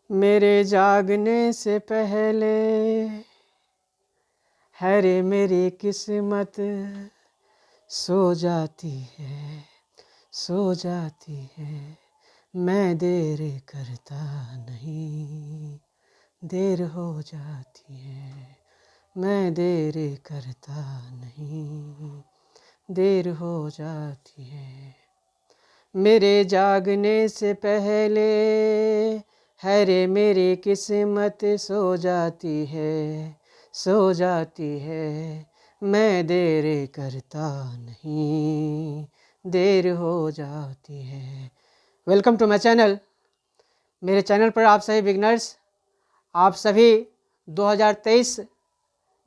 मेरे जागने से पहले है रे मेरी किस्मत सो जाती है, सो जाती है। मैं देर करता नहीं, देर हो जाती है। मैं देर करता नहीं, देर हो जाती है। मेरे जागने से पहले है रे मेरी किस्मत सो जाती है, सो जाती है। मैं देर करता नहीं, देर हो जाती है। Welcome to my channel. मेरे चैनल पर आप सभी बिगनर्स, आप सभी 2023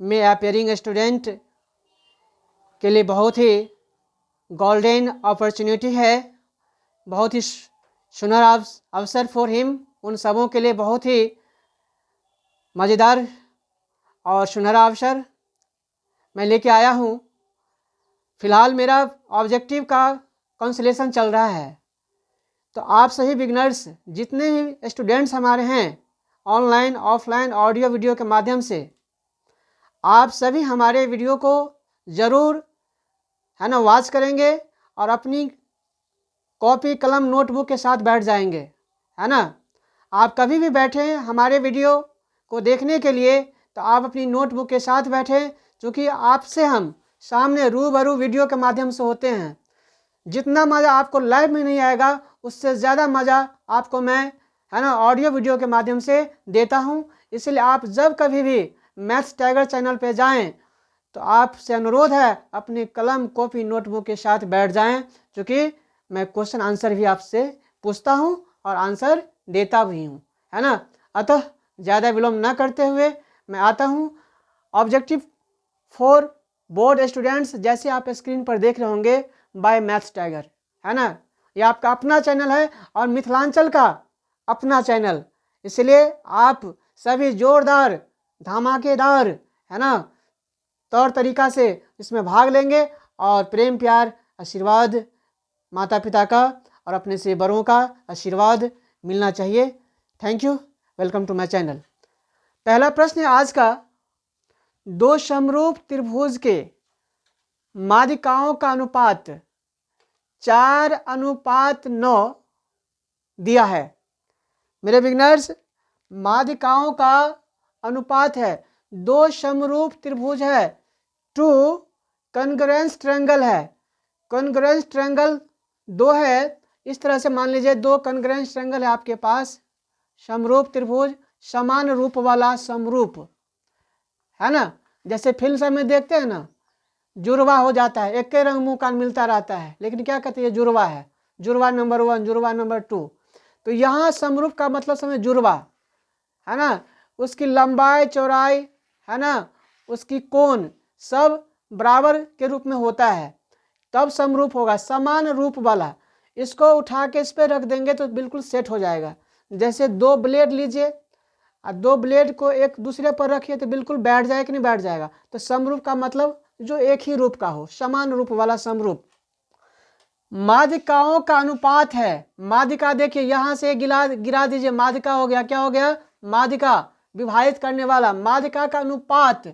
में अपियरिंग स्टूडेंट के लिए बहुत ही गोल्डन अपॉर्चुनिटी है, बहुत ही सुनहरा अवसर फॉर हिम। उन सबों के लिए बहुत ही मज़ेदार और सुनहरा अवसर मैं लेके आया हूँ। फ़िलहाल मेरा ऑब्जेक्टिव का कंसलेशन चल रहा है, तो आप सभी बिगनर्स जितने भी स्टूडेंट्स हमारे हैं ऑनलाइन ऑफलाइन ऑडियो वीडियो के माध्यम से, आप सभी हमारे वीडियो को ज़रूर है ना वॉच करेंगे और अपनी कॉपी कलम नोटबुक के साथ बैठ जाएंगे, है ना। आप कभी भी बैठें हमारे वीडियो को देखने के लिए तो आप अपनी नोटबुक के साथ बैठें, क्योंकि आपसे हम सामने रूबरू वीडियो के माध्यम से होते हैं। जितना मज़ा आपको लाइव में नहीं आएगा उससे ज़्यादा मज़ा आपको मैं है ना ऑडियो वीडियो के माध्यम से देता हूँ। इसलिए आप जब कभी भी मैथ्स टाइगर चैनल पे जाएं तो आपसे अनुरोध है अपनी कलम कॉपी नोटबुक के साथ बैठ जाएं, क्योंकि मैं क्वेश्चन आंसर भी आपसे पूछता हूं और आंसर देता भी हूं, है ना। अतः ज़्यादा विलम्ब न करते हुए मैं आता हूं ऑब्जेक्टिव फॉर बोर्ड स्टूडेंट्स, जैसे आप स्क्रीन पर देख रहे होंगे, बाय मैथ्स टाइगर, है ना। ये आपका अपना चैनल है और मिथिलांचल का अपना चैनल, इसलिए आप सभी जोरदार धमाकेदार है ना तौर तरीका से इसमें भाग लेंगे और प्रेम प्यार आशीर्वाद माता पिता का और अपने से बड़ों का आशीर्वाद मिलना चाहिए। Thank you. Welcome to my channel. पहला प्रश्न है आज का, दो समरूप त्रिभुज के माध्यिकाओं का अनुपात 4:9 दिया है। मेरे बिगनर्स, माध्यिकाओं का अनुपात है, दो समरूप त्रिभुज है, टू कॉन्ग्रुएंस ट्रायंगल है। कॉन्ग्रुएंस ट्रायंगल दो है, इस तरह से मान लीजिए दो कॉन्ग्रुएंस ट्रायंगल है आपके पास, समरूप त्रिभुज, समान रूप वाला समरूप, है ना। जैसे फिल्म सब में देखते हैं ना, जुड़वा हो जाता है, एक के रंग मुंह कान मिलता रहता है, लेकिन क्या कहते हैं, जुड़वा है, जुड़वा नंबर 1, जुड़वा नंबर 2। तो यहाँ समरूप का मतलब समझ जुड़वा, है ना। उसकी लंबाई चौड़ाई है ना, उसकी कोण सब बराबर के रूप में होता है, तब समरूप होगा। समान रूप वाला, इसको उठा के इस पर रख देंगे तो बिल्कुल सेट हो जाएगा। जैसे दो ब्लेड लीजिए और दो ब्लेड को एक दूसरे पर रखिए तो बिल्कुल बैठ जाएगा कि नहीं बैठ जाएगा। तो समरूप का मतलब जो एक ही रूप का हो, समान रूप वाला समरूप। माध्यिकाओं का अनुपात है, माध्यिका देखिए यहाँ से गिरा दीजिए, माध्यिका हो गया, क्या हो गया, माध्यिका विभाजित करने वाला। माध्यिका का अनुपात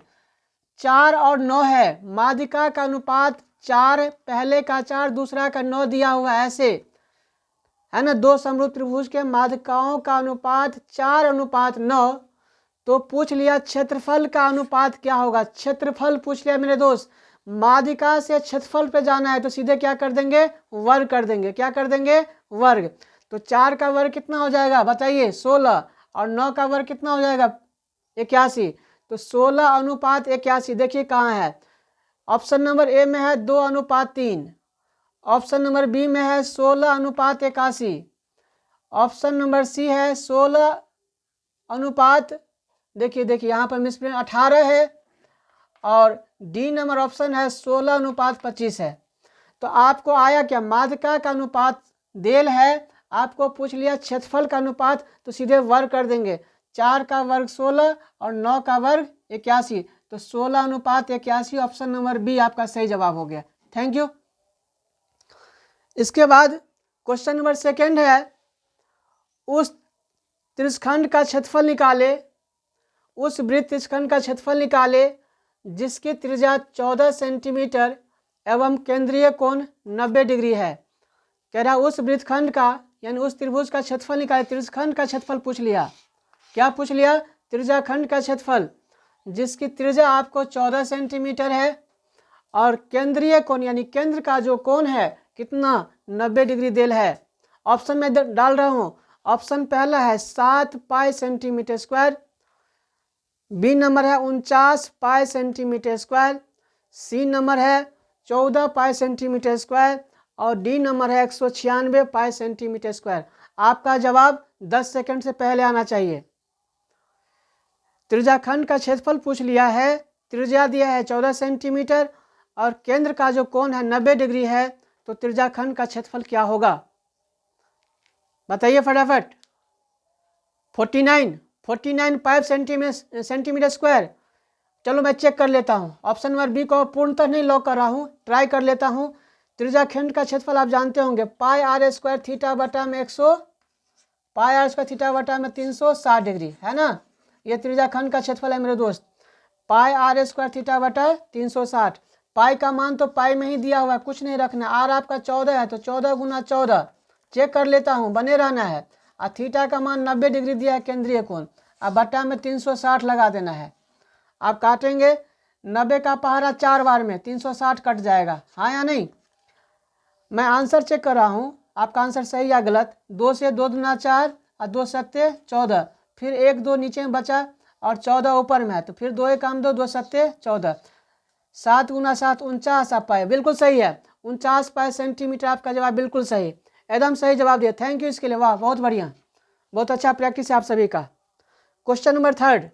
4 और 9 है। माध्यिका का अनुपात 4, पहले का 4 दूसरा का 9 दिया हुआ है, ऐसे है ना। दो समरूप त्रिभुज के माध्यिकाओं का अनुपात 4:9। तो पूछ लिया क्षेत्रफल का अनुपात क्या होगा, क्षेत्रफल पूछ लिया मेरे दोस्त। माध्यिका से क्षेत्रफल पे जाना है तो सीधे क्या कर देंगे, वर्ग कर देंगे। क्या कर देंगे, वर्ग। तो 4 का वर्ग कितना हो जाएगा बताइए, 16, और 9 का वर्ग कितना हो जाएगा, 81। तो 16:81। देखिए कहाँ है, ऑप्शन नंबर ए में है 2:3, ऑप्शन नंबर बी में है 16:81, ऑप्शन नंबर सी है 16 देखिए यहाँ पर मिसप्रिंट 18 है, और डी नंबर ऑप्शन है 16:25 है। तो आपको आया क्या, माध्यिका का अनुपात देल है, आपको पूछ लिया क्षेत्रफल का अनुपात, तो सीधे वर्ग कर देंगे। 4 का वर्ग 16 और 9 का वर्ग 81, तो 16:81, ऑप्शन नंबर बी आपका सही जवाब हो गया। Thank you. इसके बाद क्वेश्चन नंबर सेकेंड है, उस त्रिज्यखंड का क्षेत्रफल निकाले, उस वृत्त त्रिज्यखंड का क्षेत्रफल निकाले जिसकी त्रिज्या 14 सेंटीमीटर एवं केंद्रीय कोण 90 डिग्री है। कह रहा उस वृत्तखंड का यानी उस त्रिभुज का क्षेत्रफल निकाले। त्रिज्यखंड का क्षेत्रफल पूछ लिया। क्या पूछ लिया? त्रिज्याखंड का क्षेत्रफल जिसकी त्रिज्या आपको 14 सेंटीमीटर है और केंद्रीय कोण यानी केंद्र का जो कोण है कितना 90 डिग्री देल है। ऑप्शन में डाल रहा हूँ। ऑप्शन पहला है 7 pi centimetre square, B number है 49 pi centimetre square, C number है 14 पाई सेंटीमीटर स्क्वायर और डी नंबर है 196 पाई सेंटीमीटर स्क्वायर। आपका जवाब 10 सेकंड से पहले आना चाहिए। त्रिज्याखंड का क्षेत्रफल पूछ लिया है, त्रिज्या दिया है 14 सेंटीमीटर और केंद्र का जो कोण है 90 डिग्री है, तो त्रिज्याखंड का क्षेत्रफल क्या होगा? बताइए फटाफट। 49 पाई सेंटीमीटर स्क्वायर। चलो मैं चेक कर लेता हूँ। ऑप्शन नंबर बी को पूर्णतः नहीं लॉक कर रहा हूँ, ट्राई कर लेता हूँ। त्रिज्याखंड का क्षेत्रफल आप जानते होंगे पाई आर स्क्वायर थीटा बटा में 100 पाई आर स्क्वायर थीटा बटा में 360 डिग्री है ना। ये त्रिज्याखंड का क्षेत्रफल है मेरे दोस्त। पाई आर स्क्वायर थीटा बटा 360। पाई का मान तो पाई में ही दिया हुआ है, कुछ नहीं रखना। आर आपका 14 है तो 14 गुना 14 चेक कर लेता हूँ, बने रहना है। और थीटा का मान 90 डिग्री दिया है केंद्रीय कोण। अब बटा में 360 लगा देना है। आप काटेंगे 90 का पहाड़ा 4 बार में 360 कट जाएगा, हाँ या नहीं। मैं आंसर चेक कर रहा हूँ, आपका आंसर सही या गलत। 2 से 2 दूना 4 और 2 सत्ते 14, फिर 1 2 नीचे में बचा और 14 ऊपर में है, तो फिर 2 काम 2 2 सत्ते 14। 7 गुना 7 49 आप पाए, बिल्कुल सही है। 49 पाई सेंटीमीटर आपका जवाब बिल्कुल सही, एकदम सही जवाब दिया। थैंक यू इसके लिए, वाह बहुत बढ़िया, बहुत अच्छा प्रैक्टिस है आप सभी का। Question number 3।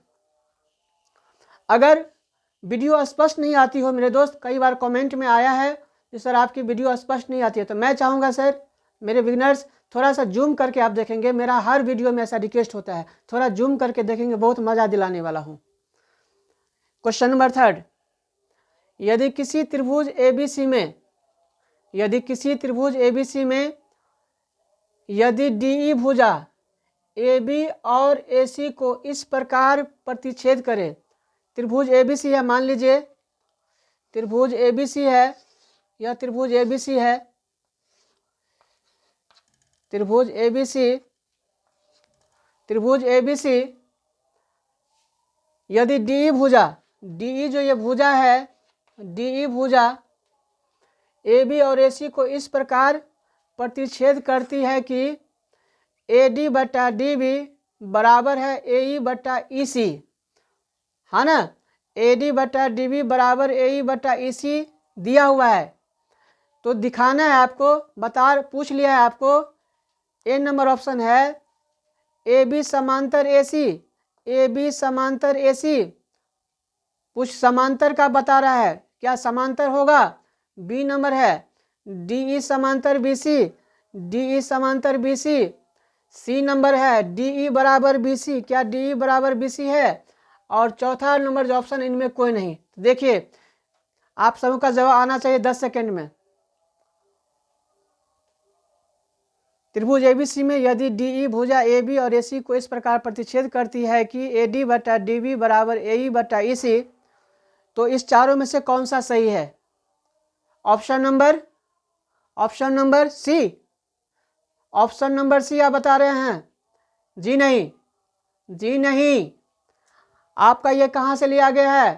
अगर वीडियो स्पष्ट नहीं आती हो मेरे दोस्त, कई बार कमेंट में आया है कि सर आपकी वीडियो स्पष्ट नहीं आती है, तो मैं चाहूँगा सर मेरे बिगिनर्स थोड़ा सा जूम करके आप देखेंगे। मेरा हर वीडियो में ऐसा रिक्वेस्ट होता है, थोड़ा जूम करके देखेंगे, बहुत मज़ा दिलाने वाला हूँ। Question number 3। यदि किसी त्रिभुज ABC में यदि DE भुजा AB और AC को इस प्रकार प्रतिच्छेद करे। त्रिभुज ABC है, मान लीजिए त्रिभुज ABC है, यह त्रिभुज ABC है, त्रिभुज ABC यदि DE भुजा, DE जो ये भुजा है, DE भुजा AB और AC को इस प्रकार प्रतिच्छेद करती है कि AD बटा DB बराबर है AE बटा EC, है ना। AD बटा DB बराबर AE बटा EC दिया हुआ है, तो दिखाना है आपको, पूछ लिया है आपको। ए नंबर ऑप्शन है AB समांतर AC, AB समांतर AC कुछ समांतर का बता रहा है, क्या समांतर होगा? बी नंबर है DE समांतर BC, DE समांतर BC। सी नंबर है DE बराबर BC, क्या DE बराबर BC है? और चौथा नंबर जो ऑप्शन, इनमें कोई नहीं। देखिए आप सबों का जवाब आना चाहिए 10 सेकंड में। त्रिभुज ABC में यदि DE भुजा AB और AC को इस प्रकार प्रतिच्छेद करती है कि AD बटा DB बराबर AE बटा EC, तो इस चारों में से कौन सा सही है? Option number C. Option number C आप बता रहे हैं? जी नहीं, आपका ये कहाँ से लिया गया है?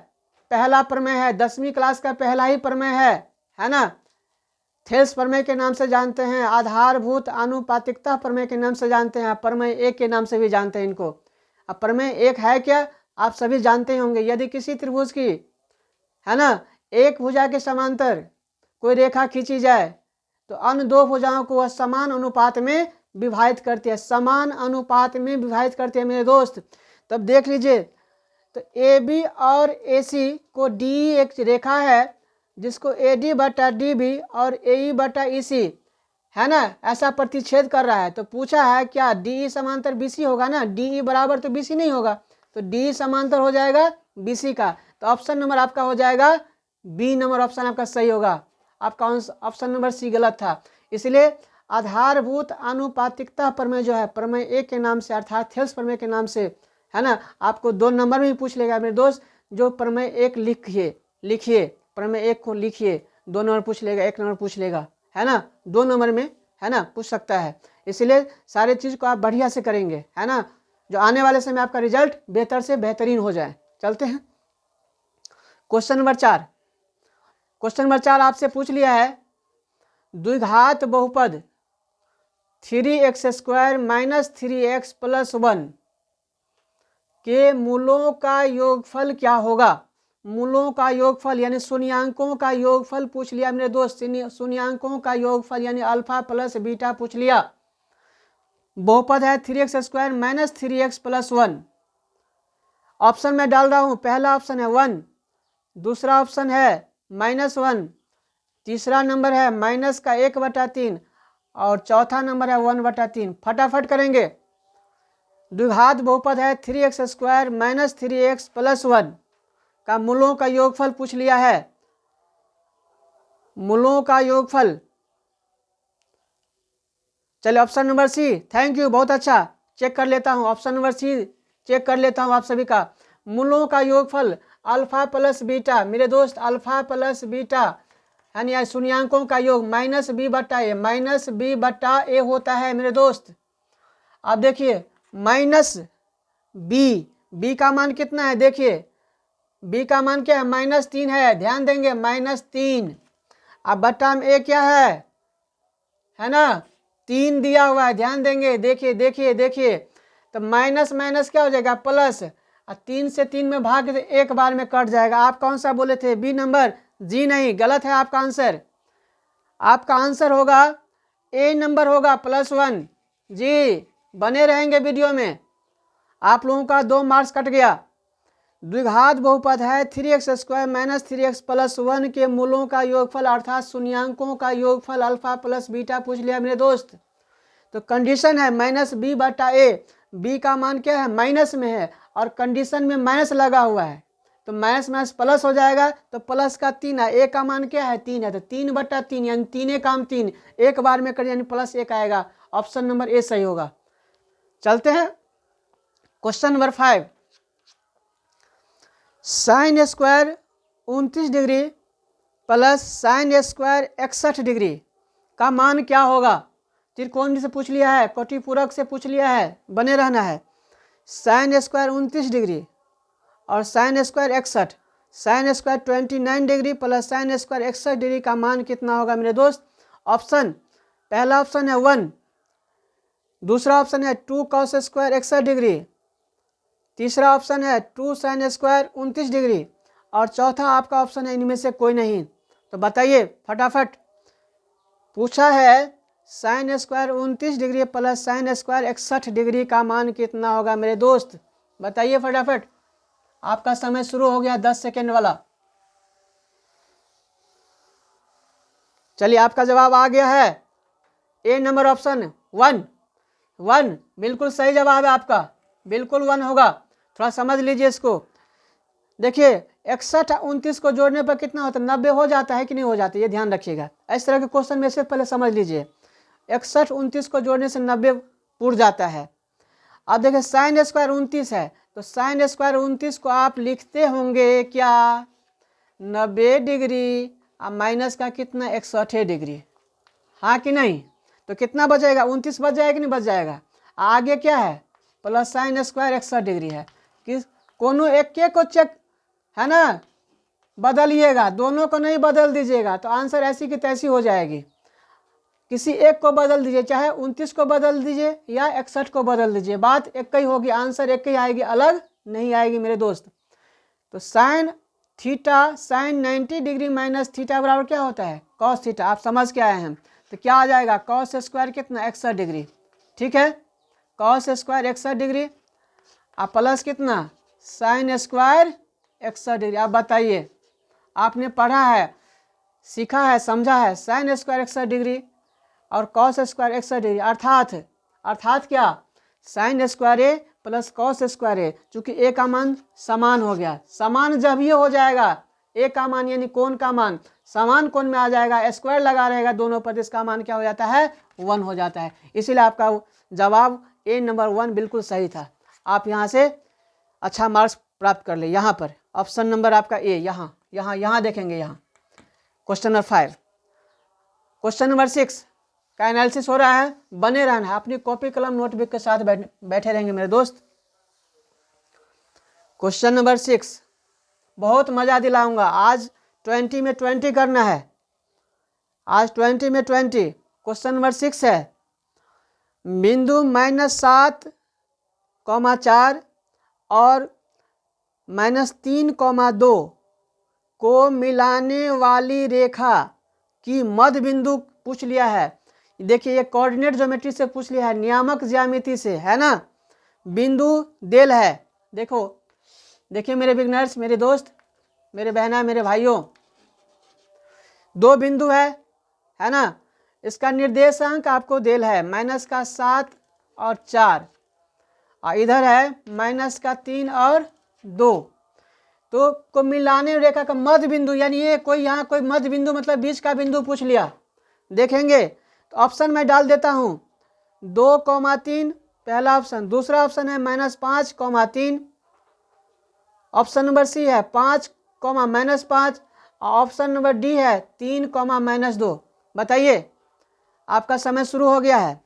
पहला प्रमेय है, 10वीं क्लास का पहला ही प्रमेय है ना। थेल्स प्रमेय के नाम से जानते हैं, आधारभूत आनुपातिकता प्रमेय के नाम से जानते हैं, प्रमेय 1 के नाम से भी जानते हैं इनको। अब प्रमेय 1 है क्या, आप सभी जानते होंगे। यदि किसी त्रिभुज की, है ना, एक भुजा के समांतर कोई रेखा खींची जाए तो अन्य 2 भुजाओं को वह समान अनुपात में विभाजित करती है, समान अनुपात में विभाजित करती है मेरे दोस्त। तब देख लीजिए, तो AB और AC को DE एक रेखा है जिसको AD बटा DB और AE बटा EC, है ना, ऐसा प्रतिच्छेद कर रहा है। तो पूछा है क्या DE समांतर BC होगा ना, DE बराबर तो BC नहीं होगा, तो DE समांतर हो जाएगा BC का। तो ऑप्शन नंबर आपका हो जाएगा बी नंबर ऑप्शन आपका सही होगा। आपका ऑप्शन नंबर सी गलत था, इसलिए आधारभूत आनुपातिकता प्रमेय जो है प्रमेय 1 के नाम से अर्थात थेल्स प्रमेय के नाम से, है ना, आपको 2 नंबर में भी पूछ लेगा मेरे दोस्त। जो प्रमेय 1 लिखिए प्रमेय 1 को लिखिए, 2 नंबर पूछ लेगा, 1 नंबर पूछ लेगा, है ना, 2 नंबर में, है ना, पूछ सकता है। इसलिए सारे चीज़ को आप बढ़िया से करेंगे, है ना, जो आने वाले समय आपका रिजल्ट बेहतर से बेहतरीन हो जाए। चलते हैं क्वेश्चन नंबर 4। क्वेश्चन नंबर 4 आपसे पूछ लिया है द्विघात बहुपद 3x² माइनस 3x प्लस 1 के मूलों का योगफल क्या होगा। मूलों का योगफल यानी शून्यांकों का योगफल पूछ लिया मेरे दोस्त। शून्यांकों का योगफल यानी अल्फा प्लस बीटा पूछ लिया। बहुपद है 3x² minus 3x plus 1। Option में डाल रहा हूं। पहला ऑप्शन है 1, दूसरा ऑप्शन है -1, तीसरा नंबर है माइनस का 1/3 और चौथा नंबर है 1/3। फटाफट करेंगे। द्विघात बहुपद है 3x² माइनस 3x प्लस 1 का मूलों का योगफल पूछ लिया है। मूलों का योगफल, चलिए option number C. Thank you, बहुत अच्छा। चेक कर लेता हूं, ऑप्शन नंबर सी चेक कर लेता हूं आप सभी का। मूलों का योगफल अल्फा प्लस बीटा मेरे दोस्त, अल्फा प्लस बीटा यानी शून्यांकों का योग -b/a, -b/a होता है मेरे दोस्त। अब देखिए -b का मान कितना है, देखिए b का मान क्या है, -3 है। ध्यान देंगे -3। अब बट्टा में a क्या है ना, 3 दिया हुआ है। ध्यान देंगे, देखिए देखिए देखिए, तो माइनस माइनस क्या हो जाएगा प्लस, और 3 से 3 में भाग तो एक बार में कट जाएगा। आप कौन सा बोले थे, बी नंबर? जी नहीं, गलत है आपका आंसर। आपका आंसर होगा ए नंबर होगा +1। जी, बने रहेंगे वीडियो में। आप लोगों का 2 मार्क्स कट गया। द्विघात बहुपद है 3x² माइनस 3x प्लस 1 के मूलों का योगफल अर्थात शून्यांकों का योगफल अल्फा प्लस बीटा पूछ लिया मेरे दोस्त। तो कंडीशन है -b/a। b का मान क्या है, माइनस में है और कंडीशन में माइनस लगा हुआ है, तो माइनस माइनस प्लस हो जाएगा। तो प्लस का 3 है, a का मान क्या है 3 है, तो 3/3 यानी 3 काम 3 एक बार में कर यानी +1 आएगा। ऑप्शन नंबर ए सही होगा। चलते हैं question number 5। sin² 29 degree plus sin² 61 degree का मान क्या होगा। त्रिकोण से पूछ लिया है, कोटिपूरक से पूछ लिया है, बने रहना है। sin² 29 डिग्री और sin² 61, sin² 29 degree plus sin² 61 degree का मान कितना होगा मेरे दोस्त। ऑप्शन, पहला ऑप्शन है 1, दूसरा ऑप्शन है 2 cos² 61 डिग्री, तीसरा ऑप्शन है 2 sin² 29 डिग्री और चौथा आपका ऑप्शन है इनमें से कोई नहीं। तो बताइए फटाफट। पूछा है sin² 29 degree plus sin² 61 degree का मान कितना होगा मेरे दोस्त, बताइए फटाफट। आपका समय शुरू हो गया 10 सेकेंड वाला। चलिए आपका जवाब आ गया है ए नंबर ऑप्शन 1 बिल्कुल सही जवाब है आपका, बिल्कुल 1 होगा। थोड़ा समझ लीजिए इसको। देखिए 61 29 को जोड़ने पर कितना होता है, 90 हो जाता है कि नहीं हो जाता, ये ध्यान रखिएगा। इस तरह के क्वेश्चन में से पहले समझ लीजिए 61 29 को जोड़ने से 90 पूर जाता है। अब देखिए sin² 29 है, तो sin² 29 को आप लिखते होंगे क्या 90 डिग्री और माइनस का कितना 61 डिग्री, हाँ कि नहीं। तो कितना बचेगा 29 बच जाएगा कि नहीं बच जाएगा। आगे क्या है प्लस sin² 61 डिग्री है। कि कोनो एक के को चेक, है ना, बदलिएगा, दोनों को नहीं बदल दीजिएगा तो आंसर ऐसी की तैसी हो जाएगी। किसी एक को बदल दीजिए, चाहे 29 को बदल दीजिए या 61 को बदल दीजिए, बात एक ही होगी, आंसर एक ही आएगी, अलग नहीं आएगी मेरे दोस्त। तो sin theta sin 90 degree minus theta बराबर क्या होता है cos थीटा, आप समझ के आए हैं। तो क्या आ जाएगा cos² कितना 61 डिग्री, ठीक है, cos² 61 डिग्री आप प्लस कितना sin² 61 डिग्री। आप बताइए, आपने पढ़ा है, सीखा है, समझा है, sin² 61 डिग्री और cos² 61 डिग्री अर्थात क्या sin² a plus cos² a, चूंकि a का मान समान हो गया। समान जब ये हो जाएगा a का मान यानी कोण का मान समान कोण में आ जाएगा, स्क्वायर लगा रहेगा दोनों पर, इसका मान क्या हो जाता है 1 हो जाता है। इसीलिए आपका जवाब ए नंबर 1 बिल्कुल सही था। आप यहाँ से अच्छा मार्क्स प्राप्त कर ले। यहाँ पर ऑप्शन नंबर आपका ए, यहाँ देखेंगे, यहाँ क्वेश्चन नंबर 5। क्वेश्चन नंबर 6 का एनालिसिस हो रहा है, बने रहना है, अपनी कॉपी कलम नोटबुक के साथ बैठे रहेंगे मेरे दोस्त। क्वेश्चन नंबर 6 बहुत मज़ा दिलाऊंगा आज। 20 में 20 करना है आज, 20 में 20। क्वेश्चन नंबर 6 है, बिंदु -7,4 और -3,2 को मिलाने वाली रेखा की मध्य बिंदु पूछ लिया है। देखिए ये कोऑर्डिनेट ज्योमेट्री से पूछ लिया है, नियामक ज्यामिति से, है ना। बिंदु देल है, देखिए मेरे बिगनर्स, मेरे दोस्त, मेरे बहना, मेरे भाइयों, 2 बिंदु है ना। इसका निर्देशांक आपको देल है -7 और 4, और इधर है -3 और 2। तो को मिलाने रेखा का मध्य बिंदु, यानी ये कोई यहाँ कोई मध्य बिंदु मतलब बीच का बिंदु पूछ लिया। देखेंगे तो ऑप्शन में डाल देता हूँ 2,3 पहला ऑप्शन, दूसरा ऑप्शन है -5,3, ऑप्शन नंबर सी है 5, -5, ऑप्शन नंबर डी है 3, -2। बताइए, आपका समय शुरू हो गया है।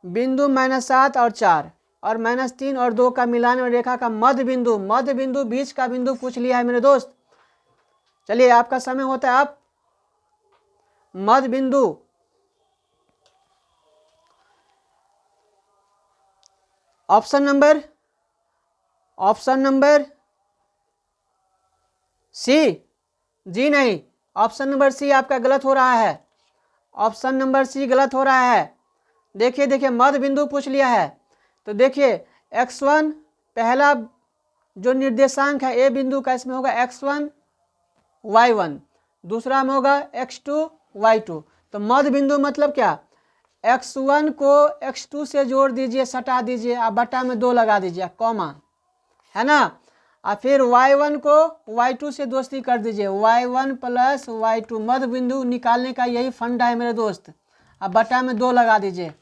बिंदु -7 और 4 और -3 और 2 का मिलान रेखा का मध्य बिंदु बीच का बिंदु पूछ लिया है मेरे दोस्त। चलिए आपका समय होता है, आप मध्य बिंदु, ऑप्शन नंबर सी, जी नहीं, ऑप्शन नंबर सी आपका गलत हो रहा है, ऑप्शन नंबर सी गलत हो रहा है। देखिए मध्य बिंदु पूछ लिया है, तो देखिए x1 पहला जो निर्देशांक है ए बिंदु का, इसमें होगा x1 y1, दूसरा में होगा x2 y2। तो मध्य बिंदु मतलब क्या, x1 को x2 से जोड़ दीजिए, सटा दीजिए, आप बटा में 2 लगा दीजिए, कॉमा, है ना। और फिर y1 को y2 से दोस्ती कर दीजिए, y1 + y2। मध्य बिंदु निकालने का यही फंडा है मेरे दोस्त। अब बटा में 2 लगा दीजिए।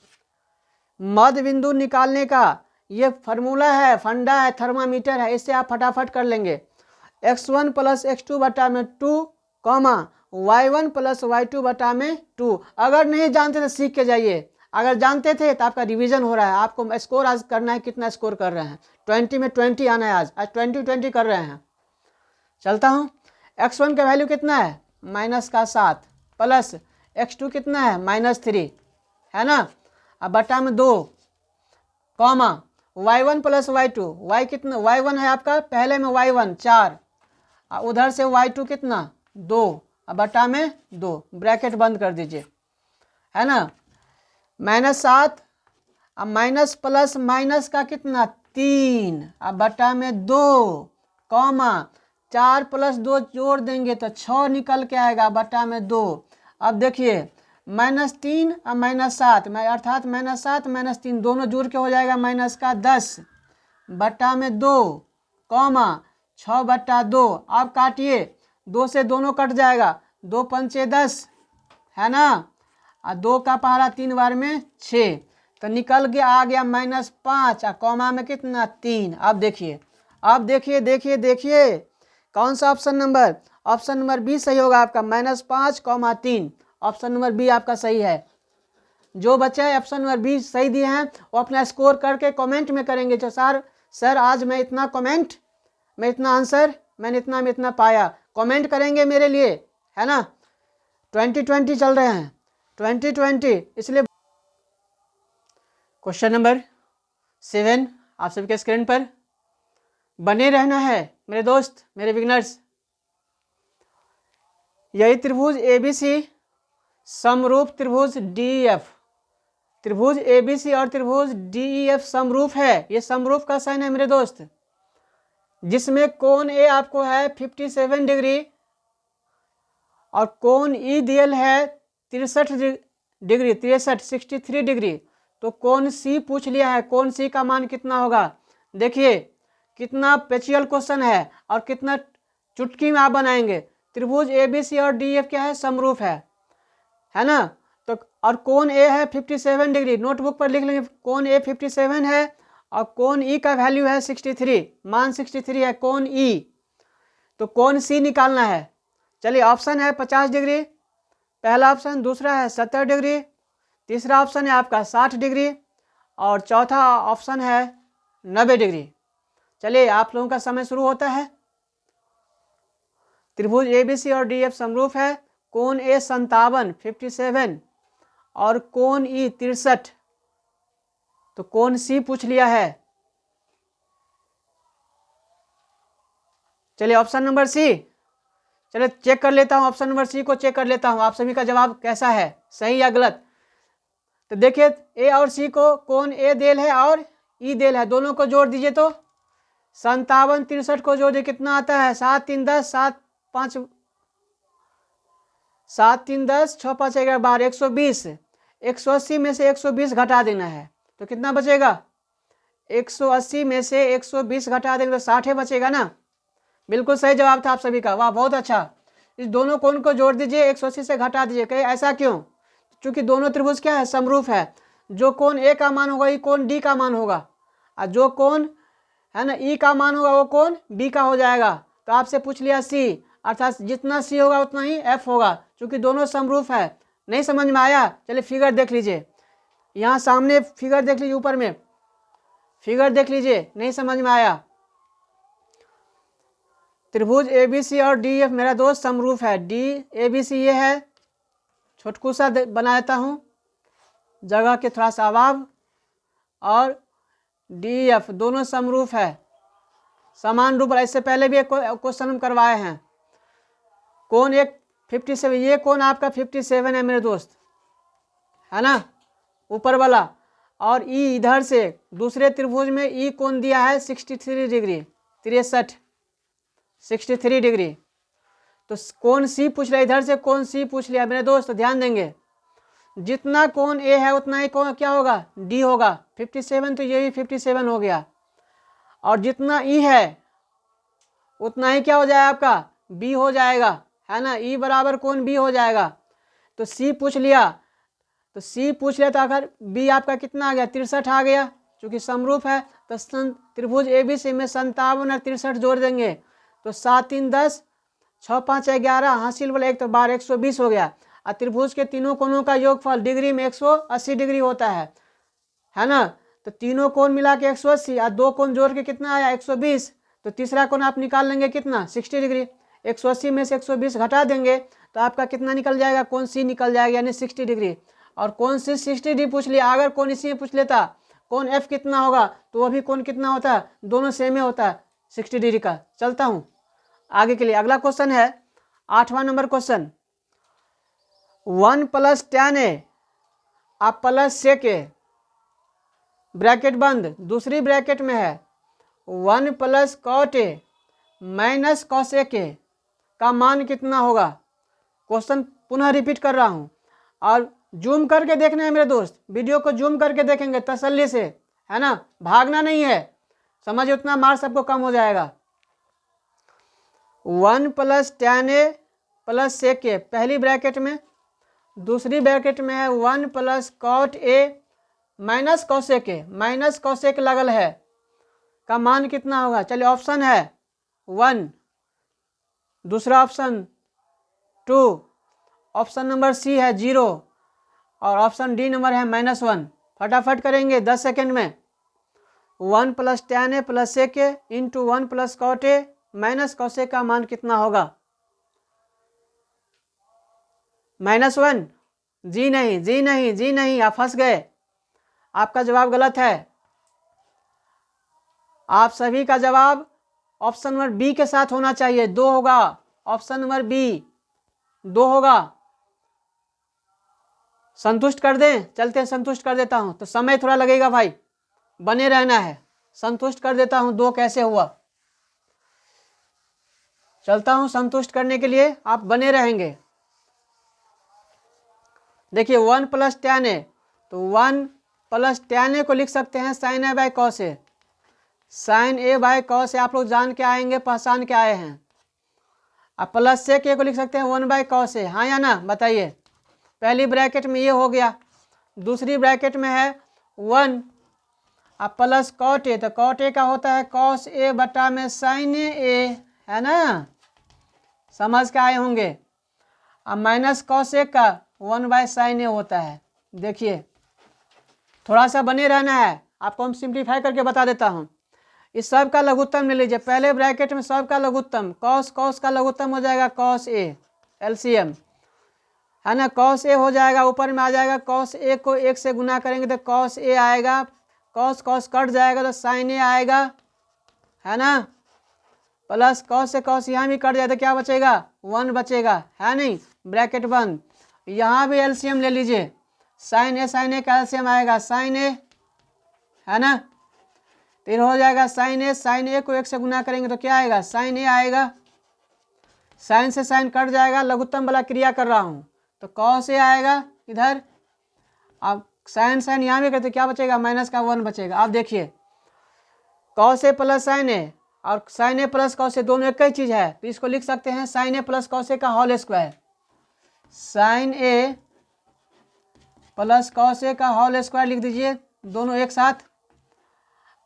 मध्य बिंदु निकालने का ये फार्मूला है, फंडा है, थर्मामीटर है, इससे आप फटाफट कर लेंगे। x1 + x2 बटा में 2, y1 + y2 बटा में 2। अगर नहीं जानते तो सीख के जाइए, अगर जानते थे तो आपका रिवीजन हो रहा है। आपको स्कोर आज करना है, कितना स्कोर कर रहे हैं, 20 में 20 आना है आज 20 कर रहे हैं। चलता हूँ, x1 का वैल्यू कितना है -7 प्लस x2 कितना है -3, है ना। अब बटा में 2, y1 + y2, y कितना, y1 है आपका, पहले में y1 4, उधर से y2 कितना 2, अब बटा में 2, ब्रैकेट बंद कर दीजिए, है ना। -7, अब माइनस प्लस माइनस का कितना 3, अब बटा में 2, 4 + 2 जोड़ देंगे तो 6 निकल के आएगा, बटा में 2। अब देखिए -3 और -7 अर्थात -7 -3 दोनों जोड़ के हो जाएगा -10, बटा में 2, 6 बटा 2। अब काटिए, 2 से दोनों कट जाएगा, 2 पंचे 10, है ना, और 2 का पहाड़ा 3 बार में 6, तो निकल के आ गया -5 और कॉमा में कितना 3। अब देखिए कौन सा ऑप्शन नंबर बी सही होगा आपका, -5, 3। ऑप्शन नंबर बी आपका सही है। जो बच्चे ऑप्शन नंबर बी सही दिए हैं वो अपना स्कोर करके कमेंट में करेंगे, जो सर आज मैं इतना कमेंट, मैं इतना आंसर, मैंने इतना पाया, कमेंट करेंगे मेरे लिए, है ना। 2020 चल रहे हैं, 2020, इसलिए क्वेश्चन नंबर 7 आप सबके स्क्रीन पर बने रहना है मेरे दोस्त, मेरे बिगनर्स। यही त्रिभुज ABC समरूप त्रिभुज DEF, त्रिभुज ABC और त्रिभुज DEF समरूप है। ये समरूप का साइन है मेरे दोस्त, जिसमें कोण A आपको है 57 डिग्री और कोण E दियल है 63 डिग्री। तो कोण C पूछ लिया है, कोण C का मान कितना होगा। देखिए कितना पेचुअल क्वेश्चन है और कितना चुटकी में आप बनाएंगे। त्रिभुज ABC और DEF क्या है, समरूप है ना। तो और कोण ए है 57 डिग्री, नोटबुक पर लिख लेंगे कोण ए 57 है और कोण ई का वैल्यू है 63, मान 63 है कोण ई। तो कोण सी निकालना है। चलिए ऑप्शन है 50 डिग्री पहला ऑप्शन, दूसरा है 70 डिग्री, तीसरा ऑप्शन है आपका 60 डिग्री और चौथा ऑप्शन है 90 डिग्री। चलिए आप लोगों का समय शुरू होता है। त्रिभुज ABC और DF समरूप है, कोण ए 57 57 और कोण ई 63। तो कोण सी पूछ लिया है। चलिए ऑप्शन नंबर सी, चलिए चेक कर लेता हूं, ऑप्शन नंबर सी को चेक कर लेता हूं आप सभी का जवाब कैसा है, सही या गलत। तो देखिए ए और सी को कोण ए देल है और ई देल है, दोनों को जोड़ दीजिए तो 57 63 को जोड़ दीजिए कितना आता है 7 3 10 7 5 7 3 10 6 5 11 12 120। 180 में से 120 घटा देना है तो कितना बचेगा, 180 में से 120 घटा देंगे तो 60 बचेगा ना। बिल्कुल सही जवाब था आप सभी का, वाह बहुत अच्छा। इस दोनों कोण को जोड़ दीजिए 180 से घटा दीजिए, कहीं ऐसा क्यों, क्योंकि दोनों त्रिभुज क्या है समरूप है। जो कोण ए का मान होगा ये कोण डी का मान होगा और जो कोण है ना ई का मान होगा वो कोण बी का हो जाएगा। तो आपसे पूछ लिया सी, अर्थात जितना सी होगा उतना ही एफ होगा, क्योंकि दोनों समरूप है। नहीं समझ में आया, चलिए फिगर देख लीजिए, यहाँ सामने फिगर देख लीजिए, ऊपर में फिगर देख लीजिए, नहीं समझ में आया। त्रिभुज ABC और DF मेरा दोस्त समरूप है। ABC ये है, छोटकू सा बना देता हूँ जगह के थोड़ा सा अभाव, और DF दोनों समरूप है समान रूप। इससे पहले भी एक क्वेश्चन हम करवाए हैं। कोण एक 57, ये कोण आपका 57 है मेरे दोस्त, है ना ऊपर वाला, और ई इधर से दूसरे त्रिभुज में ई कोण दिया है 63 डिग्री 63 डिग्री। तो कोण सी पूछ लिया, इधर से कोण सी पूछ लिया मेरे दोस्त, ध्यान देंगे जितना कोण ए है उतना ही कोण क्या होगा डी होगा। 57 तो ये भी 57 हो गया, और जितना ई है उतना ही क्या हो जाएगा आपका बी हो जाएगा, है ना, ई बराबर कोण बी हो जाएगा। तो सी पूछ लिया, तो सी पूछ लिया तो अगर बी आपका कितना आ गया 63 आ गया, क्योंकि समरूप है। तो त्रिभुज ABC में 57 और 63 जोड़ देंगे तो 7 3 10 6 5 11 हासिल वाला 1 तो 12 120 हो गया। और त्रिभुज के तीनों कोणों का योगफल डिग्री में 180 डिग्री होता है ना। तो तीनों कोण मिला के 180 और दो कोण जोड़ के कितना आया 120। तो तीसरा कोण आप निकाल लेंगे कितना 60 डिग्री। 180 में से 120 घटा देंगे तो आपका कितना निकल जाएगा, कोण सी निकल जाएगा, यानी 60 डिग्री। और कोण सी 60 डिग्री पूछ लिया, अगर कोण इसी में पूछ लेता कोण एफ कितना होगा तो वह भी कोण कितना होता है, दोनों सेम ही होता है 60 डिग्री का। चलता हूँ आगे के लिए। अगला क्वेश्चन है 8वां नंबर क्वेश्चन। 1 + tan A आप प्लस sec A ब्रैकेट बंद, दूसरी ब्रैकेट में है 1 + cot A - cosec A का मान कितना होगा। क्वेश्चन पुनः रिपीट कर रहा हूँ और जूम करके देखना है मेरे दोस्त, वीडियो को जूम करके देखेंगे तसल्ली से, है ना, भागना नहीं है, समझिए उतना मार्क्स सबको कम हो जाएगा। 1 + tan A + sec A पहली ब्रैकेट में, दूसरी ब्रैकेट में है 1 + cot A - cosec A cosec लगल है का मान कितना होगा। चलिए ऑप्शन है 1, दूसरा ऑप्शन 2, ऑप्शन नंबर सी है 0 और ऑप्शन डी नंबर है -1। फटाफट करेंगे 10 सेकेंड में। 1 + tan A + sec A × 1 + cot A - cosec का मान कितना होगा। -1, जी नहीं जी नहीं जी नहीं, आप फंस गए, आपका जवाब गलत है। आप सभी का जवाब ऑप्शन नंबर बी के साथ होना चाहिए, 2 होगा, ऑप्शन नंबर बी 2 होगा। संतुष्ट कर दें, चलते हैं संतुष्ट कर देता हूं, तो समय थोड़ा लगेगा भाई, बने रहना है। संतुष्ट कर देता हूं 2 कैसे हुआ, चलता हूं संतुष्ट करने के लिए, आप बने रहेंगे। देखिए 1 + tan A, तो 1 + tan A को लिख सकते हैं sin A / cos A। sin A / cos A आप लोग जान के आएंगे, पहचान के आए हैं। अब + sec A को लिख सकते हैं 1 / cos A, हाँ या ना बताइए। पहली ब्रैकेट में ये हो गया, दूसरी ब्रैकेट में है 1 अब प्लस कॉट ए, तो कॉट ए का होता है कॉस ए बटा में साइन ए, है ना, समझ के आए होंगे। अब माइनस कॉस ए का 1/sin ए होता है। देखिए थोड़ा सा बने रहना है, आपको हम सिंप्लीफाई करके बता देता हूँ। इस सब का लघुत्तम ले लीजिए, पहले ब्रैकेट में सब का लघुत्तम, कॉस कॉस का लघुत्तम हो जाएगा कॉस ए, एलसीएम है ना, कॉस ए हो जाएगा, ऊपर में आ जाएगा कॉस ए को 1 से गुना करेंगे तो कॉस ए आएगा, कॉस कॉस कट जाएगा तो साइन ए आएगा, है ना, प्लस कॉस से कॉस यहाँ भी कट जाए तो क्या बचेगा 1 बचेगा, है नहीं, ब्रैकेट बंद। यहाँ भी एलसीएम ले लीजिए, साइन ए का एलसीएम आएगा साइन ए, है ना, फिर हो जाएगा साइन ए को 1 से गुना करेंगे तो क्या आएगा साइन ए आएगा, साइन से साइन कट जाएगा, लघुत्तम वाला क्रिया कर रहा हूँ तो कॉस ए आएगा इधर। अब साइन साइन यहाँ भी करते क्या बचेगा माइनस का 1 बचेगा। अब देखिए कॉस ए प्लस साइन ए और साइन ए प्लस कॉस ए दोनों एक ही चीज़ है, तो इसको लिख सकते हैं sign A plus cos A का whole square, sign A plus cos A का होल स्क्वायर लिख दीजिए, दोनों एक साथ।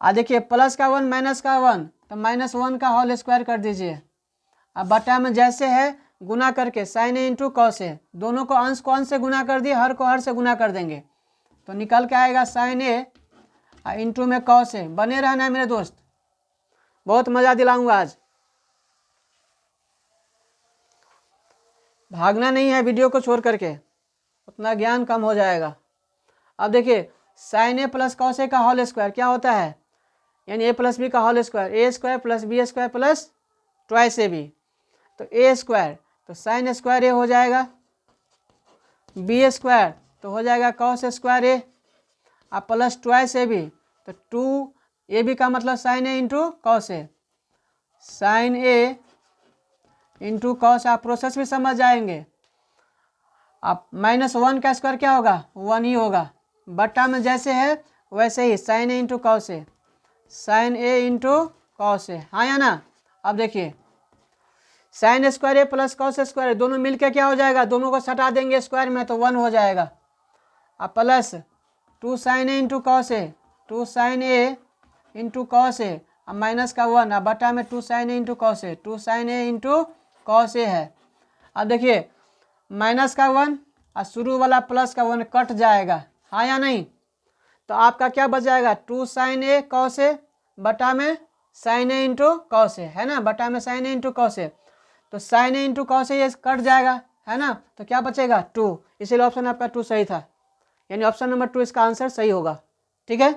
देखिए प्लस का 1 माइनस का 1 तो -1 का होल स्क्वायर कर दीजिए। अब बटा में जैसे है गुना करके sign A into cos A, दोनों को अंश को अंश से गुना कर दिए, हर को हर से गुना कर देंगे तो निकल के आएगा साइन ए इंटू में कॉस ए। बने रहना है मेरे दोस्त, बहुत मज़ा दिलाऊंगा आज, भागना नहीं है वीडियो को छोड़ करके, उतना ज्ञान कम हो जाएगा। अब देखिए sine A plus cos A का होल स्क्वायर क्या होता है, यानी ए प्लस बी का whole square, A square plus B square plus twice A B, तो ए स्क्वायर तो साइन स्क्वायर ए हो जाएगा, बी स्क्वायर तो हो जाएगा कॉस स्क्वायर ए, अब प्लस ट्वाइस ए बी तो 2 ए बी का मतलब sign A into cos A, sign A into cos, आप प्रोसेस भी समझ जाएंगे। अब -1 का स्क्वायर क्या होगा 1 ही होगा, बटा में जैसे है वैसे ही sign A into cos A, sign A into cos A, हाँ या ना। अब देखिए साइन स्क्वायर ए प्लस कॉस स्क्वायर दोनों मिलके क्या हो जाएगा, दोनों को सटा देंगे स्क्वायर में तो 1 हो जाएगा। अब plus 2 sign A into cos A, 2 sign A into cos A, अब माइनस का 1, अब बटा में 2 sign A into cos A, 2 sign A into cos A है। अब देखिए माइनस का 1 और शुरू वाला प्लस का 1 कट जाएगा, हाँ या नहीं, तो आपका क्या बच जाएगा 2 साइन ए कॉस ए बटा में sign A into cos A, है ना, बटा में sign A into cos A, तो sign A into cos A ये कट जाएगा, है ना, तो क्या बचेगा 2, इसीलिए ऑप्शन आपका 2 सही था, यानी ऑप्शन नंबर 2 इसका आंसर सही होगा। ठीक है,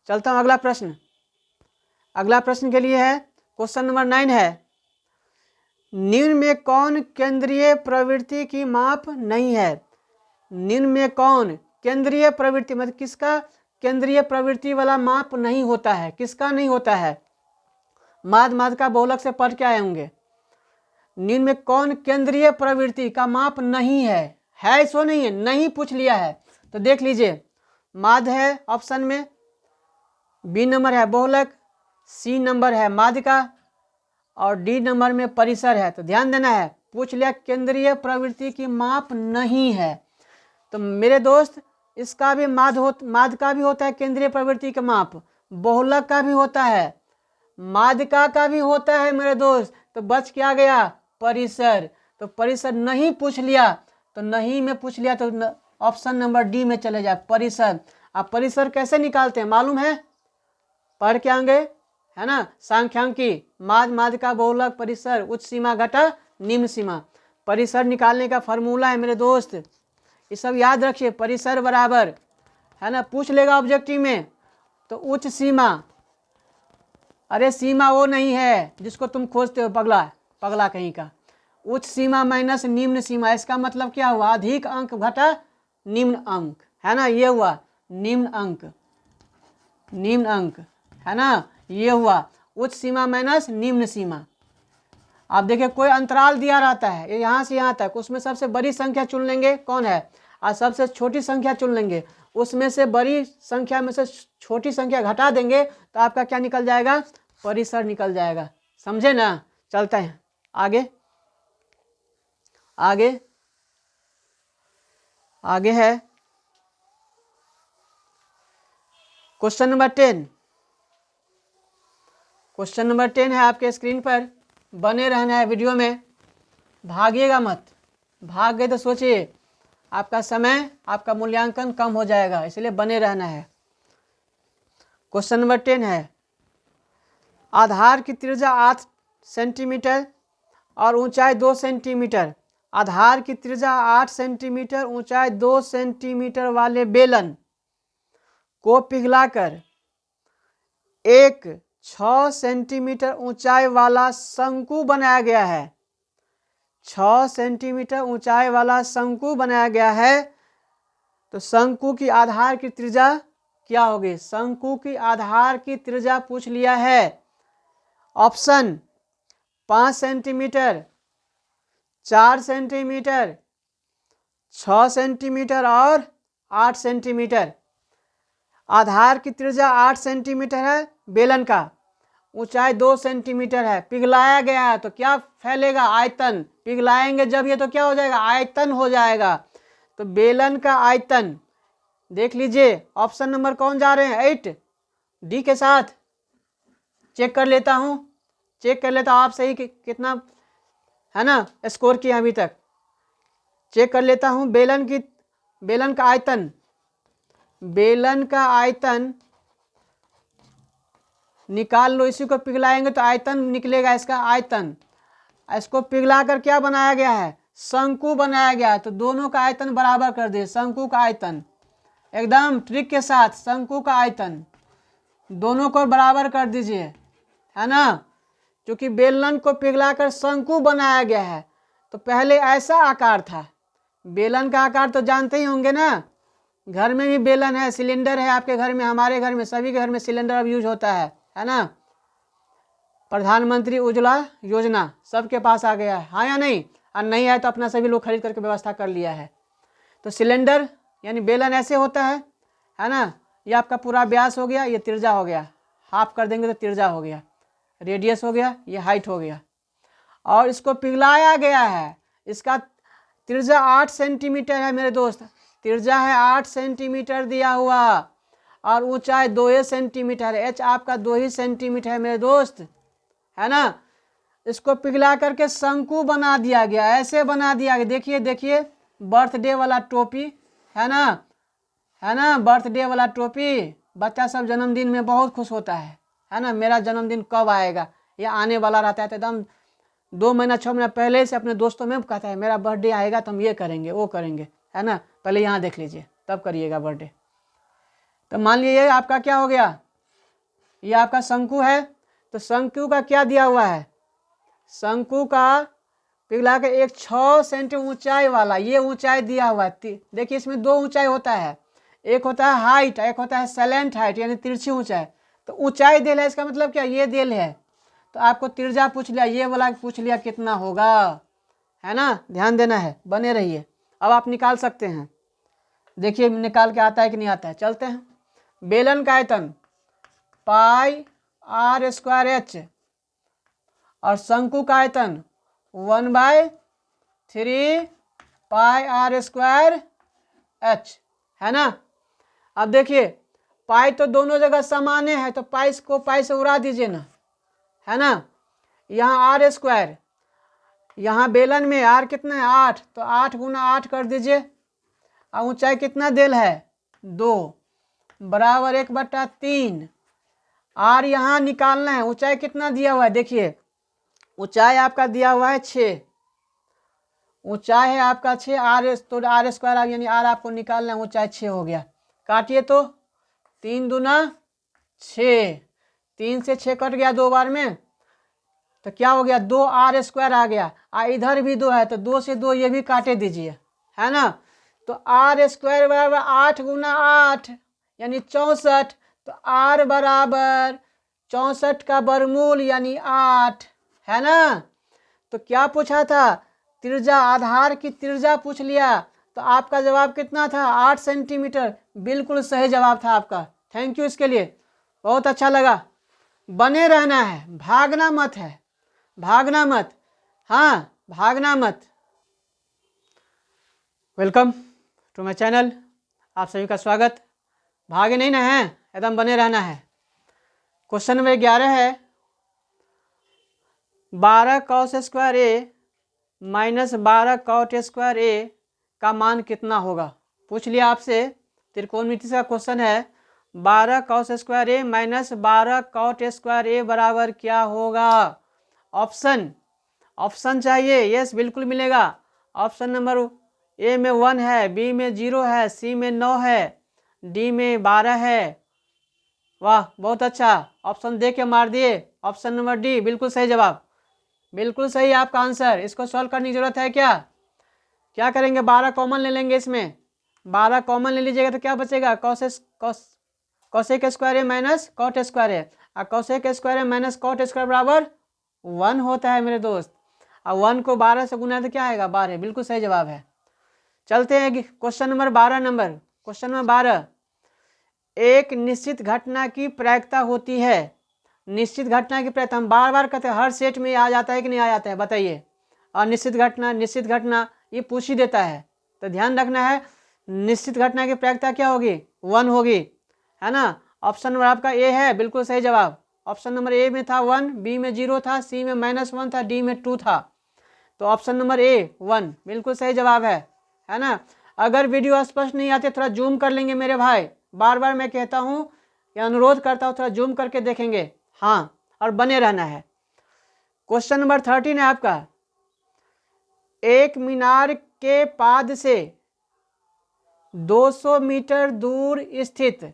चलता हूँ अगला प्रश्न। अगला प्रश्न के लिए है क्वेश्चन नंबर 9 है, निम्न में कौन केंद्रीय प्रवृत्ति की माप नहीं है। निम्न में कौन केंद्रीय प्रवृत्ति मतलब किसका केंद्रीय प्रवृत्ति वाला माप नहीं होता है, किसका नहीं होता है, माद का बहुलक से पढ़ के आए होंगे। निम्न में कौन केंद्रीय प्रवृत्ति का माप नहीं है सो नहीं है, नहीं पूछ लिया है तो देख लीजिए, माद है ऑप्शन में, बी नंबर है बहुलक, सी नंबर है माध्यिका और डी नंबर में परिसर है। तो ध्यान देना है, पूछ लिया केंद्रीय प्रवृत्ति की माप नहीं है, तो मेरे दोस्त इसका भी माद का भी होता है केंद्रीय प्रवृत्ति का माप, बहुलक का भी होता है, माध्यिका का भी होता है मेरे दोस्त, तो बच क्या गया परिसर। तो परिसर नहीं पूछ लिया, तो नहीं में पूछ लिया तो ऑप्शन नंबर डी में चले जाए परिसर। अब परिसर कैसे निकालते हैं मालूम है, पढ़ के आएंगे, है ना, सांख्यांकी माध्यिका बहुलक परिसर उच्च सीमा घटा निम्न सीमा, परिसर निकालने का फॉर्मूला है मेरे दोस्त, ये सब याद रखिए। परिसर बराबर, है ना, पूछ लेगा ऑब्जेक्टिव में, तो उच्च सीमा, अरे सीमा वो नहीं है जिसको तुम खोजते हो पगला कहीं का, उच्च सीमा माइनस निम्न सीमा, इसका मतलब क्या हुआ अधिक अंक घटा निम्न अंक, है ना, ये हुआ निम्न अंक, है ना, ये हुआ उच्च सीमा माइनस निम्न सीमा। आप देखिए कोई अंतराल दिया रहता है यहाँ से यहाँ तक, उसमें सबसे बड़ी संख्या चुन लेंगे कौन है और सबसे छोटी संख्या चुन लेंगे, उसमें से बड़ी संख्या में से छोटी संख्या घटा देंगे तो आपका क्या निकल जाएगा परिसर निकल जाएगा, समझे ना। चलते हैं आगे। आगे है क्वेश्चन नंबर 10। क्वेश्चन नंबर 10 है आपके स्क्रीन पर, बने रहना है वीडियो में, भागिएगा मत। भाग गए तो सोचिए आपका समय, आपका मूल्यांकन कम हो जाएगा, इसलिए बने रहना है। क्वेश्चन नंबर 10 है, आधार की त्रिज्या 8 सेंटीमीटर और ऊंचाई 2 सेंटीमीटर, आधार की त्रिज्या 8 सेंटीमीटर ऊंचाई 2 सेंटीमीटर वाले बेलन को पिघलाकर एक 6 सेंटीमीटर ऊंचाई वाला शंकु बनाया गया है। 6 सेंटीमीटर ऊंचाई वाला शंकु बनाया गया है, तो शंकु की आधार की त्रिज्या क्या होगी? शंकु की आधार की त्रिज्या पूछ लिया है। ऑप्शन 5 सेंटीमीटर, 4 सेंटीमीटर, 6 सेंटीमीटर और 8 सेंटीमीटर। आधार की त्रिज्या 8 सेंटीमीटर है, बेलन का ऊंचाई 2 सेंटीमीटर है, पिघलाया गया है तो क्या फैलेगा? आयतन। पिघलाएंगे जब ये तो क्या हो जाएगा? आयतन हो जाएगा। तो बेलन का आयतन देख लीजिए। ऑप्शन नंबर कौन जा रहे हैं? 8 डी के साथ। चेक कर लेता हूं, चेक कर लेता हूं आप सही कितना है ना स्कोर किया अभी तक। चेक कर लेता हूं बेलन का आयतन। बेलन का आयतन निकाल लो, इसी को पिघलाएंगे तो आयतन निकलेगा, इसका आयतन। इसको पिघलाकर क्या बनाया गया है? शंकु बनाया गया है, तो दोनों का आयतन बराबर कर दिए। शंकु का आयतन एकदम ट्रिक के साथ, शंकु का आयतन दोनों को बराबर कर दीजिए, है ना। क्योंकि बेलन को पिघलाकर शंकु बनाया गया है, तो पहले ऐसा आकार था। बेलन का आकार तो जानते ही होंगे ना, घर में भी बेलन है, सिलेंडर है आपके घर में, हमारे घर में, सभी के घर में सिलेंडर अब यूज होता है ना। प्रधानमंत्री उज्ज्वला योजना सबके पास आ गया है, हाँ या नहीं? और नहीं आया तो अपना सभी लोग खरीद करके व्यवस्था कर लिया है। तो सिलेंडर यानी बेलन ऐसे होता है ना। ये आपका पूरा व्यास हो गया, ये त्रिज्या हो गया, हाफ कर देंगे तो त्रिज्या हो गया, रेडियस हो गया, ये हाइट हो गया। और इसको पिघलाया गया है, इसका त्रिज्या 8 सेंटीमीटर है मेरे दोस्त। त्रिज्या है 8 सेंटीमीटर दिया हुआ और ऊंचाई 2 सेंटीमीटर है। एच आपका 2 सेंटीमीटर है मेरे दोस्त, है ना। इसको पिघला करके शंकु बना दिया गया, ऐसे बना दिया गया। देखिए देखिए, बर्थडे वाला टोपी है ना, बर्थडे वाला टोपी। बच्चा सब जन्मदिन में बहुत खुश होता है ना। मेरा जन्मदिन कब आएगा, ये आने वाला रहता है, तो एकदम 2 महीना 6 महीना पहले से अपने दोस्तों में कहता है मेरा बर्थडे आएगा तो हम ये करेंगे वो करेंगे, है ना। पहले यहाँ देख लीजिए तब करिएगा बर्थडे। तो मान लीजिए आपका क्या हो गया, ये आपका शंकु है। तो शंकु का क्या दिया हुआ है? शंकु का पिघला के एक 6 सेंटीमीटर ऊंचाई वाला ये ऊंचाई दिया हुआ है। देखिए इसमें 2 ऊंचाई होता है, एक होता है हाइट, एक होता है सैलेंट हाइट यानी तिरछी ऊंचाई। तो ऊंचाई देल है, इसका मतलब क्या? ये देल है। तो आपको त्रिज्या पूछ लिया, ये वाला पूछ लिया कितना होगा, है ना। ध्यान देना है, बने रहिए। अब आप निकाल सकते हैं, देखिए निकाल के आता है कि नहीं आता है। चलते हैं। बेलन का आयतन पाई आर स्क्वायर एच और शंकु का आयतन 1/3 पाई आर स्क्वायर एच, है ना। अब देखिए पाई तो दोनों जगह समान है, तो पाई को पाई से उड़ा दीजिए ना, है ना। यहाँ आर स्क्वायर, यहाँ बेलन में आर कितना है? 8, तो 8 गुना 8 कर दीजिए। और ऊंचाई कितना देल है? 2 बराबर 1/3। आर यहाँ निकालना है, ऊंचाई कितना दिया हुआ है? देखिए ऊंचाई आपका दिया हुआ है 6, ऊंचाई है आपका 6, आर तो आर स्क्वायर यानी आर आपको निकालना है, ऊंचाई 6 हो गया। काटिए तो 3 दूना 6, 3 से 6 कट गया 2 बार में, तो क्या हो गया? 2 आर स्क्वायर आ गया। इधर भी 2 है, तो 2 से 2 ये भी काटे दीजिए, है ना। तो आर स्क्वायर बराबर 8 गुना 8 यानी 64। तो आर बराबर 64 का वर्गमूल यानी 8, है ना। तो क्या पूछा था? त्रिज्या, आधार की त्रिज्या पूछ लिया। तो आपका जवाब कितना था? 8 सेंटीमीटर। बिल्कुल सही जवाब था आपका। थैंक यू इसके लिए, बहुत अच्छा लगा। बने रहना है, भागना मत है, भागना मत, हाँ भागना मत। वेलकम। To my channel. आप सभी का स्वागत। भागे नहीं ना है, एकदम बने रहना है। क्वेश्चन नंबर 11 है 12 कॉस स्क्वायर ए माइनस 12 कॉट स्क्वायर ए का मान कितना होगा। पूछ लिया आपसे, त्रिकोणमिति का क्वेश्चन है। 12 कॉस स्क्वायर ए माइनस 12 कॉट स्क्वायर ए बराबर क्या होगा। ऑप्शन चाहिए। यस, बिल्कुल मिलेगा। ऑप्शन नंबर ए में 1 है, बी में 0 है, सी में 9 है, डी में 12 है। वाह, बहुत अच्छा, ऑप्शन दे के मार दिए। ऑप्शन नंबर डी बिल्कुल सही जवाब, बिल्कुल सही आपका आंसर। इसको सॉल्व करने की जरूरत है क्या करेंगे, 12 कॉमन ले लेंगे। इसमें 12 कॉमन ले लीजिएगा तो क्या बचेगा, कॉसेक स्क्वायर ए माइनस कॉट स्क्वायर ए। और कॉसेक स्क्वायर ए माइनस कॉट स्क्वायर बराबर 1 होता है मेरे दोस्त। और 1 को 12 से गुना तो क्या आएगा, 12। बिल्कुल सही जवाब है। चलते हैं क्वेश्चन नंबर 12 क्वेश्चन नंबर 12। एक निश्चित घटना की प्रायिकता होती है। निश्चित घटना की प्रायिकता हम बार बार कहते हैं, हर सेट में आ जाता है कि नहीं आ जाता है, बताइए। और निश्चित घटना ये पूछ ही देता है, तो ध्यान रखना है। निश्चित घटना की प्रायिकता क्या होगी, 1 होगी, है ना। ऑप्शन नंबर आपका ए है, बिल्कुल सही जवाब। ऑप्शन नंबर ए में था 1, बी में 0 था, सी में -1 था, डी में 2 था। तो ऑप्शन नंबर ए 1 बिल्कुल सही जवाब है ना। अगर वीडियो स्पष्ट नहीं आते थोड़ा जूम कर लेंगे मेरे भाई। बार बार मैं कहता हूँ या अनुरोध करता हूँ, थोड़ा जूम करके देखेंगे, हाँ, और बने रहना है। क्वेश्चन नंबर 13 है आपका। एक मीनार के पाद से 200 मीटर दूर स्थित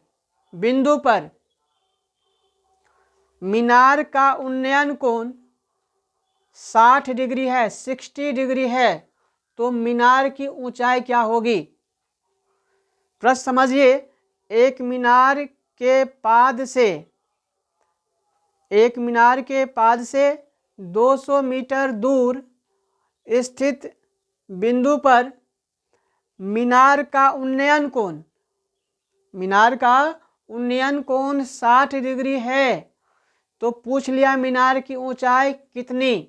बिंदु पर मीनार का उन्नयन कोण 60 डिग्री है, 60 डिग्री है, तो मीनार की ऊंचाई क्या होगी। प्रश्न समझिए। एक मीनार के पाद से 200 मीटर दूर स्थित बिंदु पर मीनार का उन्नयन कोण 60 डिग्री है, तो पूछ लिया मीनार की ऊंचाई कितनी।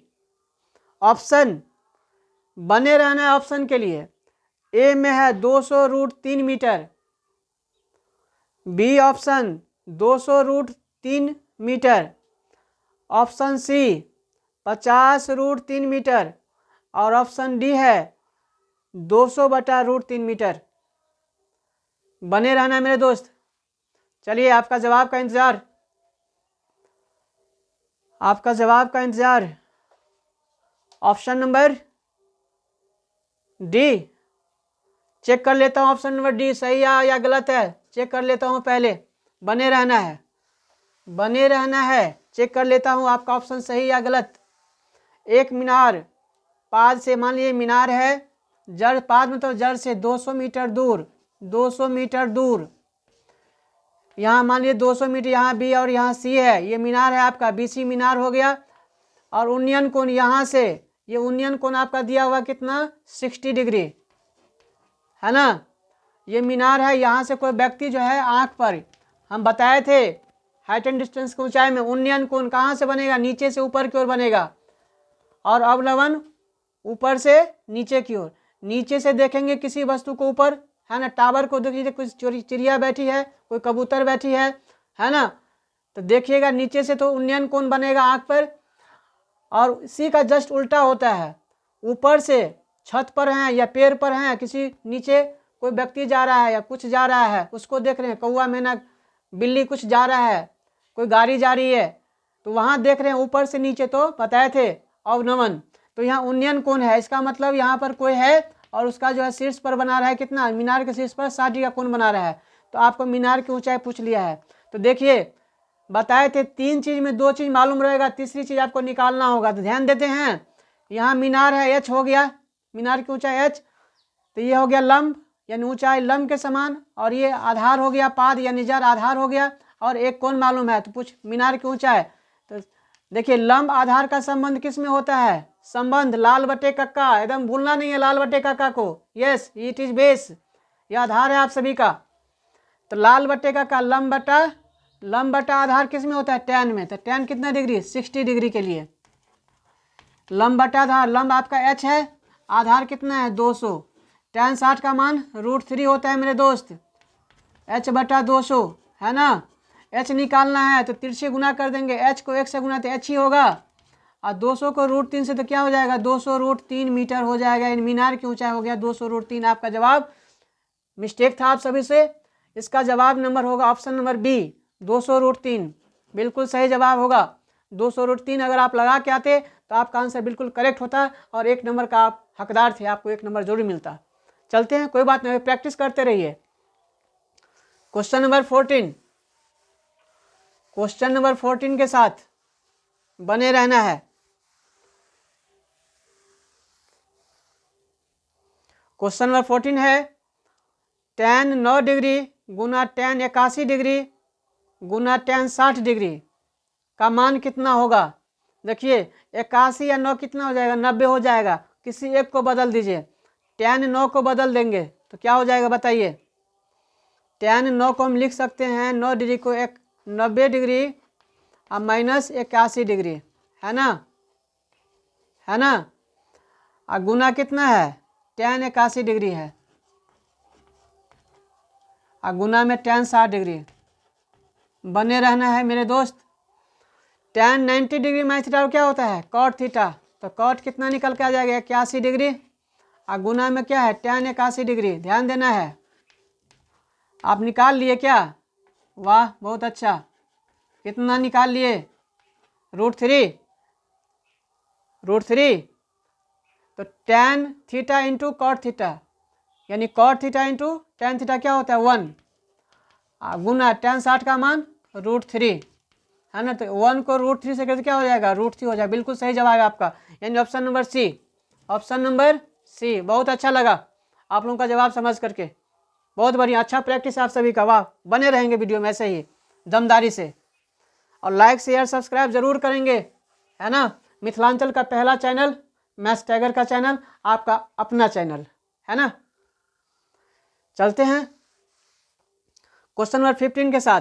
ऑप्शन बने रहना है ऑप्शन के लिए। ए में है 200√3 metre, B option 200√3 metre, option C 50√3 metre, और ऑप्शन डी है 200/√3 मीटर। बने रहना मेरे दोस्त। चलिए आपका जवाब का इंतजार, ऑप्शन नंबर डी। चेक कर लेता हूँ ऑप्शन नंबर डी सही है या गलत है, चेक कर लेता हूँ पहले। बने रहना है, चेक कर लेता हूँ आपका ऑप्शन सही या गलत। एक मीनार पाद से, मान लीजिए मीनार है, जड़ पाद में तो जड़ से 200 मीटर दूर, यहाँ मान लीजिए 200 मीटर, यहाँ बी और यहाँ सी है, ये मीनार है आपका, बीसी मीनार हो गया। और उन्नयन कोण यहाँ से, ये उन्नयन कोण आपका दिया हुआ कितना, 60 डिग्री, है ना। ये मीनार है, यहाँ से कोई व्यक्ति जो है आँख पर, हम बताए थे हाइट एंड डिस्टेंस की ऊंचाई में उन्नयन कोण कहाँ से बनेगा, नीचे से ऊपर की ओर बनेगा, और अवलंबन ऊपर से नीचे की ओर। नीचे से देखेंगे किसी वस्तु को ऊपर, है ना, टावर को देखिए, कुछ चिड़िया बैठी है, कोई कबूतर बैठी है ना, तो देखिएगा नीचे से तो उन्नयन कोण बनेगा आँख पर। और इसी का जस्ट उल्टा होता है, ऊपर से छत पर हैं या पेड़ पर हैं, किसी नीचे कोई व्यक्ति जा रहा है या कुछ जा रहा है, उसको देख रहे हैं, कौवा मैना बिल्ली कुछ जा रहा है, कोई गाड़ी जा रही है, तो वहाँ देख रहे हैं ऊपर से नीचे, तो बताए थे अवनमन। तो यहाँ उन्नयन कोण है, इसका मतलब यहाँ पर कोई है और उसका जो है शीर्ष पर बना रहा है कितना, मीनार के शीर्ष पर 60 का कोण बना रहा है। तो आपको मीनार की ऊंचाई पूछ लिया है। तो देखिए बताए थे 3 चीज़ में 2 चीज़ मालूम रहेगा, तीसरी चीज़ आपको निकालना होगा। तो ध्यान देते हैं, यहाँ मीनार है, एच हो गया, मीनार की ऊंचाई एच, तो ये हो गया लंब यानी ऊंचाई लंब के समान, और ये आधार हो गया पाद यानी जड़ आधार हो गया, और एक कोण मालूम है, तो पूछ मीनार की ऊंचाई। तो देखिए लंब आधार का संबंध किस में होता है, संबंध लाल बटे कक्का, एकदम भूलना नहीं है लाल बटे कक्का को। यस, इट इज बेस, यह आधार है आप सभी का। तो लाल बटे कक्का लंब बटा आधार किस में होता है, टैन में। तो टैन कितना डिग्री, 60 डिग्री के लिए। लंब बटा आधार, लंब आपका एच है, आधार कितना है 200, tan 60 का मान √3 होता है मेरे दोस्त, h/200 है ना। h निकालना है तो तिरछे गुना कर देंगे, h को 1 से गुना तो h ही होगा, और 200 को √3 से तो क्या हो जाएगा, 200√3 मीटर हो जाएगा। इन मीनार की ऊंचाई हो गया 200√3। आपका जवाब मिस्टेक था आप सभी से, इसका जवाब नंबर होगा ऑप्शन नंबर बी, 200√3 बिल्कुल सही जवाब होगा। 200√3 अगर आप लगा के आते तो आपका आंसर बिल्कुल करेक्ट होता और 1 नंबर का आप हकदार थे, आपको 1 नंबर जरूर मिलता। चलते हैं, कोई बात नहीं, प्रैक्टिस करते रहिए। क्वेश्चन नंबर 14, क्वेश्चन नंबर 14 के साथ बने रहना है। क्वेश्चन नंबर 14 है tan 9 डिग्री गुना tan 81 डिग्री गुना tan 60 डिग्री का मान कितना होगा। देखिए 81 या 9 कितना हो जाएगा, 90 हो जाएगा। किसी एक को बदल दीजिए, tan 9 को बदल देंगे तो क्या हो जाएगा बताइए। tan 9 को हम लिख सकते हैं 9 डिग्री को 90 डिग्री और माइनस 81 डिग्री, है ना, है ना। और गुना कितना है, tan 81 डिग्री है और गुना में tan 60 डिग्री। बने रहना है मेरे दोस्त। tan 90 डिग्री माइनस थीटा क्या होता है, cot थीटा, तो cot कितना निकल के आ जाएगा 81 डिग्री और गुना में क्या है tan 81 डिग्री। ध्यान देना है, आप निकाल लिए क्या, वाह बहुत अच्छा, कितना निकाल लिए, √3, तो tan theta into cot theta, यानी cot theta into tan theta क्या होता है 1, गुना tan 60 का मान √3, है ना। तो 1 को √3 से करके क्या हो जाएगा, √3 हो जाएगा। बिल्कुल सही जवाब है आपका, यानी option number C, option number C. बहुत अच्छा लगा आप लोगों का जवाब समझ करके, बहुत बढ़िया, अच्छा प्रैक्टिस आप सभी का, वाह। बने रहेंगे वीडियो में ऐसे ही दमदारी से, और लाइक शेयर सब्सक्राइब जरूर करेंगे, है ना। मिथिलांचल का पहला चैनल, मैथ्स टाइगर का चैनल, आपका अपना चैनल, है ना। चलते हैं क्वेश्चन नंबर 15 के साथ।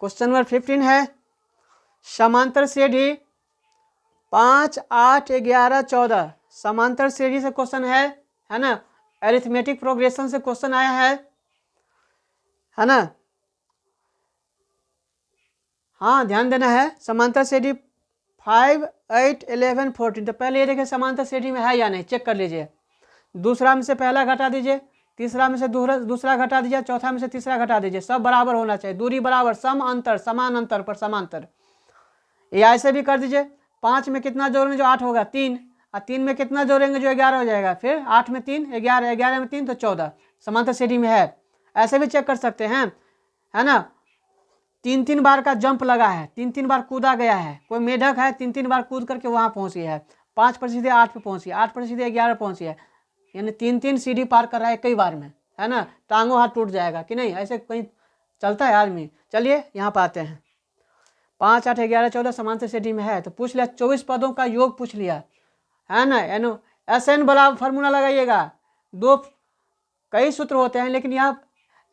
क्वेश्चन नंबर 15 है समांतर श्रेणी 5, 8, 11, 14, समांतर श्रेणी से क्वेश्चन है ना। अरिथमेटिक प्रोग्रेशन से क्वेश्चन आया है ना। हाँ ध्यान देना है, समांतर श्रेणी 5, 8, 11, 14, तो पहले ये देखिए समांतर श्रेणी में है या नहीं, चेक कर लीजिए। दूसरा में से पहला घटा दीजिए, तीसरा में से दूसरा घटा दीजिए, चौथा में से तीसरा घटा दीजिए, सब बराबर होना चाहिए, दूरी बराबर, सम अंतर, समान अंतर पर समांतर। या ऐसे भी कर दीजिए, 5 में कितना जोड़ेंगे जो 8 होगा 3, और 3 में कितना जोड़ेंगे जो 11 हो जाएगा, फिर 8 में 3 11, 11 में 3 तो 14, समांतर श्रेणी में है। ऐसे भी चेक कर सकते हैं, है ना। 3 बार का जंप लगा है, 3 बार कूदा गया है, कोई मेढक है 3 बार कूद करके वहाँ पहुँच गया है, 5 पर सीधे 8 पे पहुँच गया, 8 पर सीधे 11 पहुँच गया, यानी 3 सीढ़ी पार कर रहा है कई बार में, है ना। टांगों हाथ टूट जाएगा कि नहीं, ऐसे कहीं चलता है आदमी। चलिए यहाँ पर आते हैं, 5, 8, 11, 14 समांतर श्रेणी में है, तो पूछ लिया 24 पदों का योग पूछ लिया, है ना। एनो SN बराबर फार्मूला लगाइएगा, कई सूत्र होते हैं, लेकिन यहाँ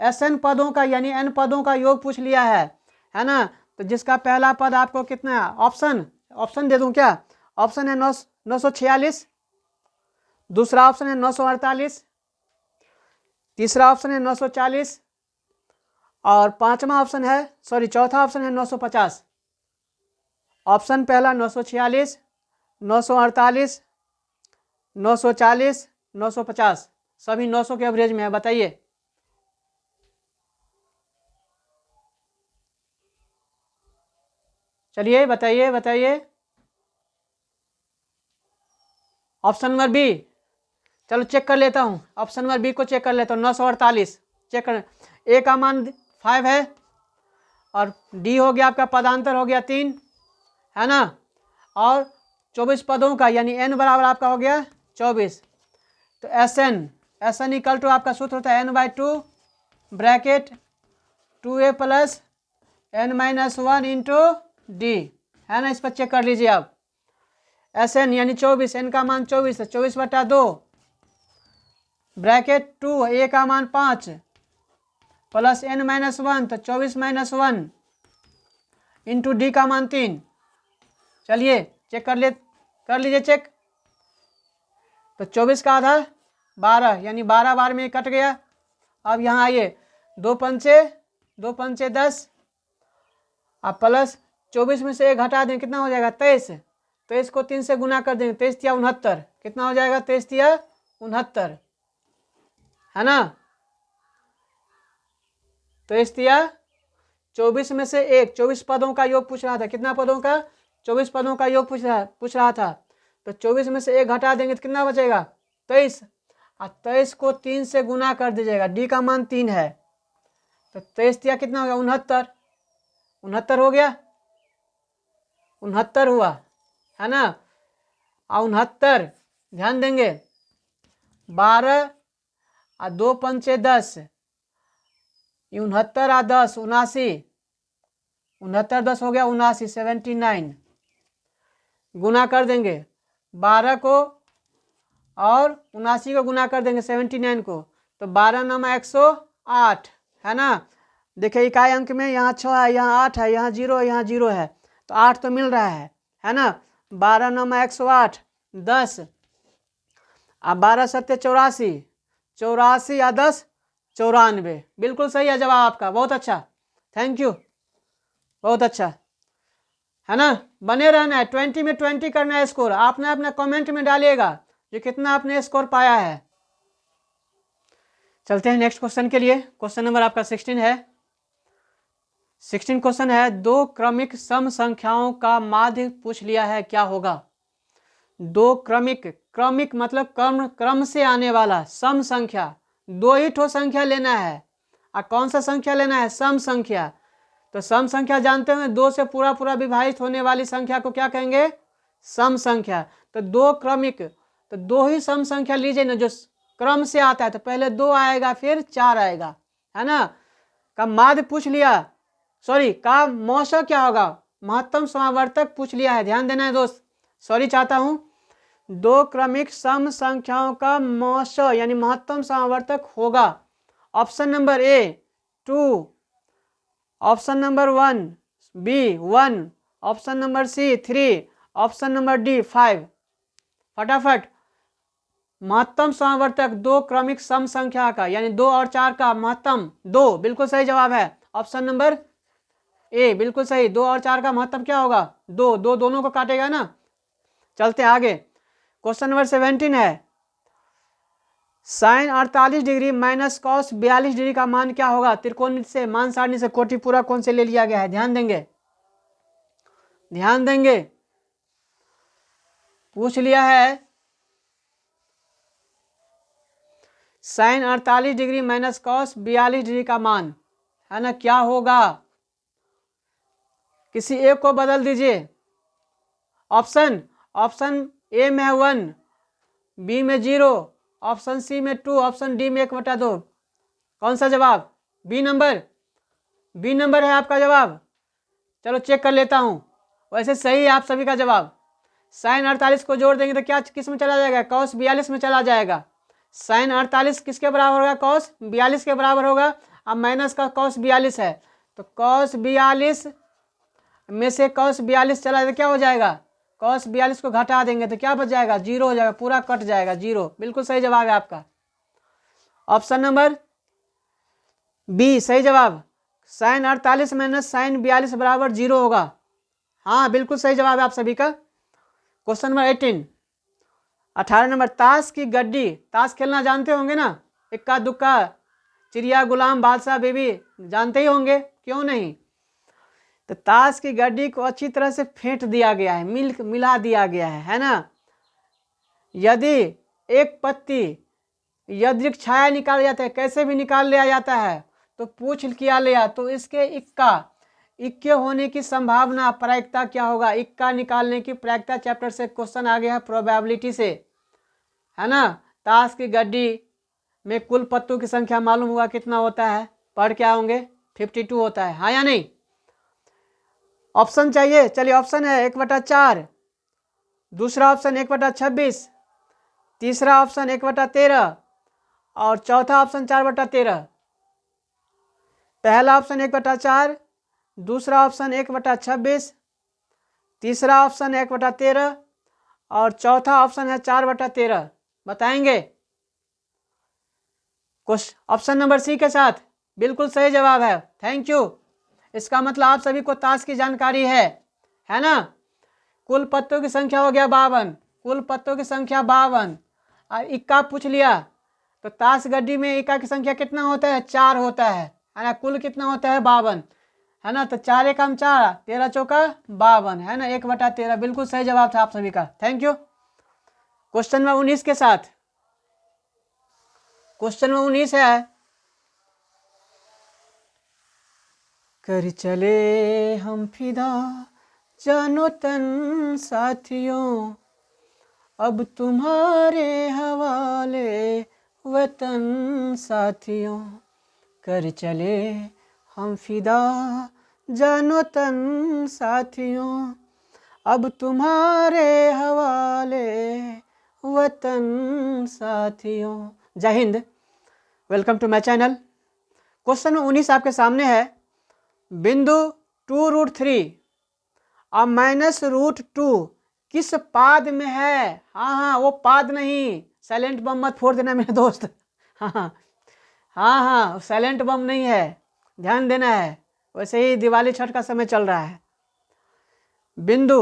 SN पदों का यानी N पदों का योग पूछ लिया है ना। तो जिसका पहला पद आपको कितना है, ऑप्शन दे दूं क्या, ऑप्शन है 946, दूसरा ऑप्शन है 948, तीसरा ऑप्शन है 940, और पांचवा ऑप्शन है चौथा ऑप्शन है 950। ऑप्शन पहला 946, 948, 940, 950, सभी 900 के एवरेज में है, बताइए। चलिए बताइए। ऑप्शन नंबर बी, चलो चेक कर लेता हूँ, ऑप्शन नंबर बी को चेक कर लेता हूँ, 948 चेक कर। ए का मान 5 है और डी हो गया आपका पदांतर हो गया 3, है ना। और 24 पदों का यानी n बराबर आपका हो गया 24, तो SN इक्वल टू आपका सूत्र होता है n/2 bracket 2a plus n-1 into D, है ना। इस पर चेक कर लीजिए आप, SN यानी 24, n का मान 24 है, 24/2 ब्रैकेट 2, a का मान 5 प्लस n-1, तो 24-1 इंटू डी का मान 3। चलिए चेक कर लीजिए चेक, तो 24 का आधा 12, यानी 12 बार में कट गया। अब यहाँ आइए, 2 पंचे 10, अब प्लस 24 में से 1 घटा दें, कितना हो जाएगा 23। 23 को 3 से गुना कर देंगे, 23 तिया 69, कितना हो जाएगा 23 तिया 69, है ना। 23 तिया 24 में से 1, 24 पदों का योग पूछ रहा था, कितना पदों का, 24 पदों का योग पूछ रहा था। तो 24 में से 1 घटा देंगे तो कितना बचेगा 23, और 23 को 3 से गुना कर दीजिएगा, डी का मान 3 है, तो 23 तिया कितना हो गया 69, 69 हो गया, 69 हुआ, है ना। और 69 ध्यान देंगे, 12 और 2 पंचे 10, 69 और 10 79, 69 10 हो गया 79, 79 गुना कर देंगे 12 को और 79 को गुना कर देंगे 79 को, तो 12 9 108, है ना। देखिए इकाई अंक में यहाँ 6 है, यहाँ 8 है, यहाँ 0 है, यहाँ 0 है, तो 8 तो मिल रहा है ना। 12 9 108, 10, अब 12 7 84, 84 या 10 94, बिल्कुल सही है जवाब आपका, बहुत अच्छा, थैंक यू, बहुत अच्छा, है ना। बने रहना है, 20 में 20 करना है स्कोर, आपने अपना कमेंट में डालिएगा जो कितना आपने स्कोर पाया है। चलते हैं नेक्स्ट क्वेश्चन के लिए। क्वेश्चन नंबर आपका 16 है। 16 क्वेश्चन है, 2 क्रमिक सम संख्याओं का माध्य पूछ लिया है, क्या होगा। 2 क्रमिक मतलब क्रम से आने वाला, सम संख्या, 2 ही ठो संख्या लेना है, और कौन सा संख्या लेना है, सम संख्या। तो सम संख्या जानते हैं 2 से पूरा विभाजित होने वाली संख्या को क्या कहेंगे, सम संख्या। तो 2 क्रमिक, तो 2 ही सम संख्या लीजिए ना जो क्रम से आता है, तो पहले 2 आएगा फिर 4 आएगा, है ना। का माध्य पूछ लिया, सॉरी का मौसा क्या होगा, महत्तम समावर्तक पूछ लिया है, ध्यान देना है दोस्त, सॉरी चाहता हूं। 2 क्रमिक सम संख्याओं का मौस यानी महत्तम समावर्तक होगा option number A 2, option number 1 B 1, option number C 3, option number D 5। फटाफट, महत्तम समावर्तक 2 क्रमिक सम संख्या का यानी 2 और 4 का महत्तम 2, बिल्कुल सही जवाब है ऑप्शन नंबर ए, बिल्कुल सही। 2 और 4 का महत्तम क्या होगा 2, 2 दोनों को काटेगा ना। चलते हैं आगे, क्वेश्चन नंबर 17 है, sine 48 degree minus cos 42 degree का मान क्या होगा। त्रिकोण से, मान सारणी से, कोटि पूरा कौन से ले लिया गया है, ध्यान देंगे, ध्यान देंगे, पूछ लिया है। Sine 48 degree minus cos 42 degree का मान, है ना, क्या होगा। किसी एक को बदल दीजिए, ऑप्शन ए में है 1, बी में 0, ऑप्शन सी में 2, ऑप्शन डी में 1/2। कौन सा जवाब, बी नंबर है आपका जवाब। चलो चेक कर लेता हूं, वैसे सही है आप सभी का जवाब। साइन 48 को जोड़ देंगे तो क्या किस में चला जाएगा, कॉस 42 में चला जाएगा। साइन 48 किसके बराबर होगा, कॉस 42 के बराबर होगा। अब माइनस का कॉस 42 है, तो कॉस 42 में से कॉस 42 चला तो क्या हो जाएगा, कॉस 42 को घटा देंगे तो क्या बच जाएगा, 0 हो जाएगा, पूरा कट जाएगा 0। बिल्कुल सही जवाब है आपका, ऑप्शन नंबर बी सही जवाब। साइन 48 माइनस साइन 42 बराबर 0 होगा। हाँ बिल्कुल सही जवाब है आप सभी का। क्वेश्चन नंबर 18 नंबर, ताश की गड्डी, ताश खेलना जानते होंगे ना, इक्का दुक्का, चिड़िया गुलाम बादशाह बीबी, जानते ही होंगे, क्यों नहीं। तो ताश की गड्डी को अच्छी तरह से फेंट दिया गया है, मिला दिया गया है ना। यदि एक पत्ती यदि छाया निकाल जाता है, कैसे भी निकाल लिया जाता है, तो पूछ किया लिया, तो इसके इक्के होने की संभावना, प्रायिकता क्या होगा, इक्का निकालने की प्रायिकता चैप्टर से क्वेश्चन आ गया है प्रोबेबिलिटी से, है ना। ताश की गड्डी में कुल पत्तों की संख्या मालूम हुआ कितना होता है, पढ़ के आओगे 52 होता है, हाँ या नहीं। ऑप्शन चाहिए, चलिए ऑप्शन है 1/4, दूसरा ऑप्शन 1/26, तीसरा ऑप्शन 1/13 और चौथा ऑप्शन 4/13। पहला ऑप्शन 1/4, दूसरा ऑप्शन 1/26, तीसरा ऑप्शन 1/13 और चौथा ऑप्शन है 4/13। बताएंगे? ऑप्शन नंबर सी के साथ बिल्कुल सही जवाब है। Thank you. इसका मतलब आप सभी को ताश की जानकारी है ना? कुल पत्तों की संख्या हो गया 52, कुल पत्तों की संख्या 52। और इक्का पूछ लिया तो ताश गड्डी में इक्का की संख्या कितना होता है? 4 होता है ना? कुल कितना होता है? 52, है ना? तो 4 एकम 4, 13 चौका 52, है ना? 1/13 बिल्कुल सही जवाब था आप सभी का। Thank you. क्वेश्चन नंबर 19 के साथ, क्वेश्चन नंबर 19 है, कर चले हम फिदा जानो तन साथियों, अब तुम्हारे हवाले वतन साथियों। कर चले हम फिदा जानो तन साथियों, अब तुम्हारे हवाले वतन साथियों। जय Hind. Welcome to my channel. Question 19 आपके सामने है। बिंदु 2√3 और -√2 किस पाद में है? हाँ, वो पाद नहीं, साइलेंट बम मत फोड़ देना मेरे दोस्त। हाँ, साइलेंट बम नहीं है, ध्यान देना है। वैसे ही दिवाली छठ का समय चल रहा है। बिंदु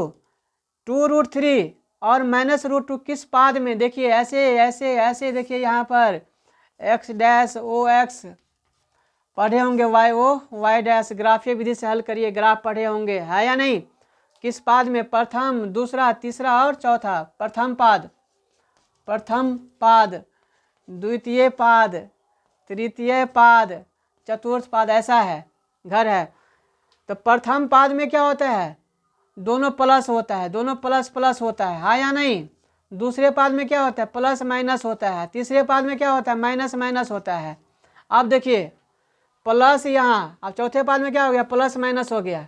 2√3 और -√2 किस पाद में? देखिए ऐसे ऐसे ऐसे, देखिए यहाँ पर x'(OX) पढ़े होंगे, y'(O), y', ग्राफीय विधि से हल करिए, ग्राफ पढ़े होंगे, है या नहीं? किस पाद में? प्रथम, दूसरा, तीसरा और चौथा। प्रथम पाद, प्रथम पाद, द्वितीय पाद, तृतीय पाद, चतुर्थ पाद, ऐसा है, घर है। तो प्रथम पाद में क्या होता है? दोनों प्लस होता है, दोनों प्लस प्लस होता है, हाँ या नहीं? दूसरे पाद में क्या होता है? प्लस माइनस होता है। तीसरे पाद में क्या होता है? माइनस माइनस होता है। अब देखिए प्लस यहाँ, अब चौथे पाद में क्या हो गया? प्लस माइनस हो गया।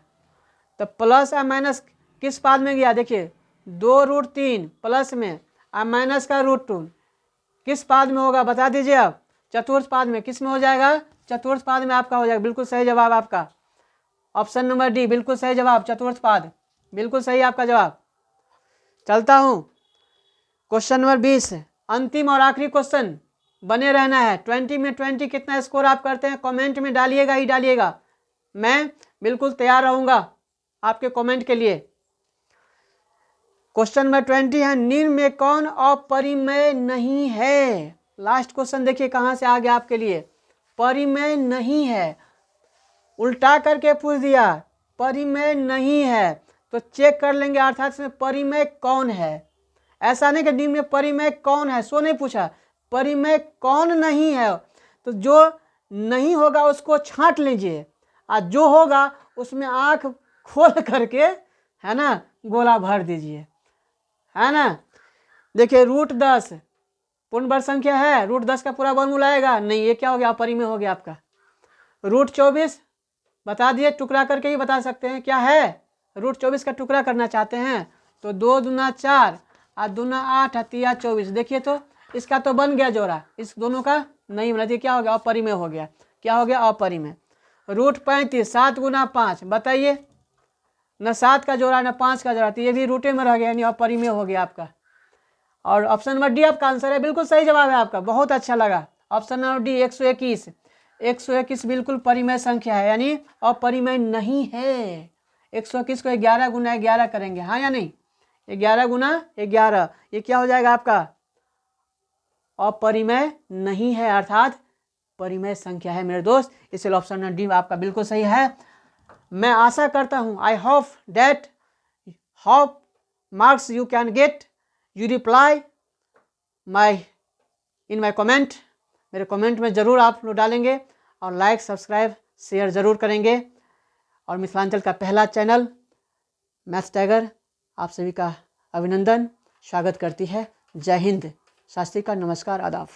तो प्लस और माइनस किस पाद में गया? देखिए 2√3 प्लस में और माइनस का √2 किस पाद में होगा? बता दीजिए आप। चतुर्थ पाद में। किस में हो जाएगा? चतुर्थ पाद में आपका हो जाएगा। बिल्कुल सही जवाब आपका, ऑप्शन नंबर डी, बिल्कुल सही जवाब, चतुर्थ पाद, बिल्कुल सही आपका जवाब। चलता हूँ क्वेश्चन नंबर 20, अंतिम और आखिरी क्वेश्चन, बने रहना है। 20 में 20 कितना स्कोर आप करते हैं कमेंट में डालिएगा ही डालिएगा, मैं बिल्कुल तैयार रहूँगा आपके कमेंट के लिए। क्वेश्चन नंबर 20 है, निम्न में कौन अपरिमेय नहीं है? लास्ट क्वेश्चन देखिए कहाँ से आ गया आपके लिए। परिमेय नहीं है, उल्टा करके पूछ दिया, परिमेय नहीं है तो चेक कर लेंगे अर्थात इसमें परिमेय कौन है। ऐसा नहीं कि निम्न में परिमेय कौन है, सो नहीं पूछा, परिमेय कौन नहीं है। तो जो नहीं होगा उसको छांट लीजिए और जो होगा उसमें आंख खोल करके, है ना, गोला भर दीजिए, है ना। देखिए √10 पूर्ण वर्ग संख्या है, √10 का पूरा वर्गमूल आएगा नहीं, ये क्या हो गया? अपरिमेय हो गया आपका। √24 बता दिए, टुकड़ा करके ही बता सकते हैं क्या है। √24 का टुकड़ा करना चाहते हैं तो 2 दूना 4 और दूना 8 और 3 24। देखिए तो इसका तो बन गया जोड़ा, इस दोनों का नहीं बना। क्या हो गया? अपरिमेय हो गया। क्या हो गया? अपरिमेय। √35 7 गुना 5, बताइए, न 7 का जोड़ा न 5 का जोड़ा, तो ये भी रूटे में रह गया, यानी अपरिमेय हो गया आपका। और ऑप्शन नंबर डी आपका आंसर है, बिल्कुल सही जवाब है आपका, बहुत अच्छा लगा। ऑप्शन नंबर डी 121, 121 बिल्कुल परिमेय संख्या है, यानी अपरिमेय नहीं है। 121 को 11 गुना 11 करेंगे, हाँ या नहीं? 11 गुना 11, ये क्या हो जाएगा आपका? अपरिमेय नहीं है, अर्थात परिमेय संख्या है मेरे दोस्त, इसलिए ऑप्शन नंबर डी आपका बिल्कुल सही है। मैं आशा करता हूँ, I hope that hope marks you can get, you reply my in my comment, मेरे कमेंट में ज़रूर आप लोग डालेंगे और लाइक सब्सक्राइब शेयर ज़रूर करेंगे। और मिथिलांचल का पहला चैनल मैथ्स टाइगर आप सभी का अभिनंदन स्वागत करती है। जय हिंद, शास्त्री का नमस्कार, आदाब।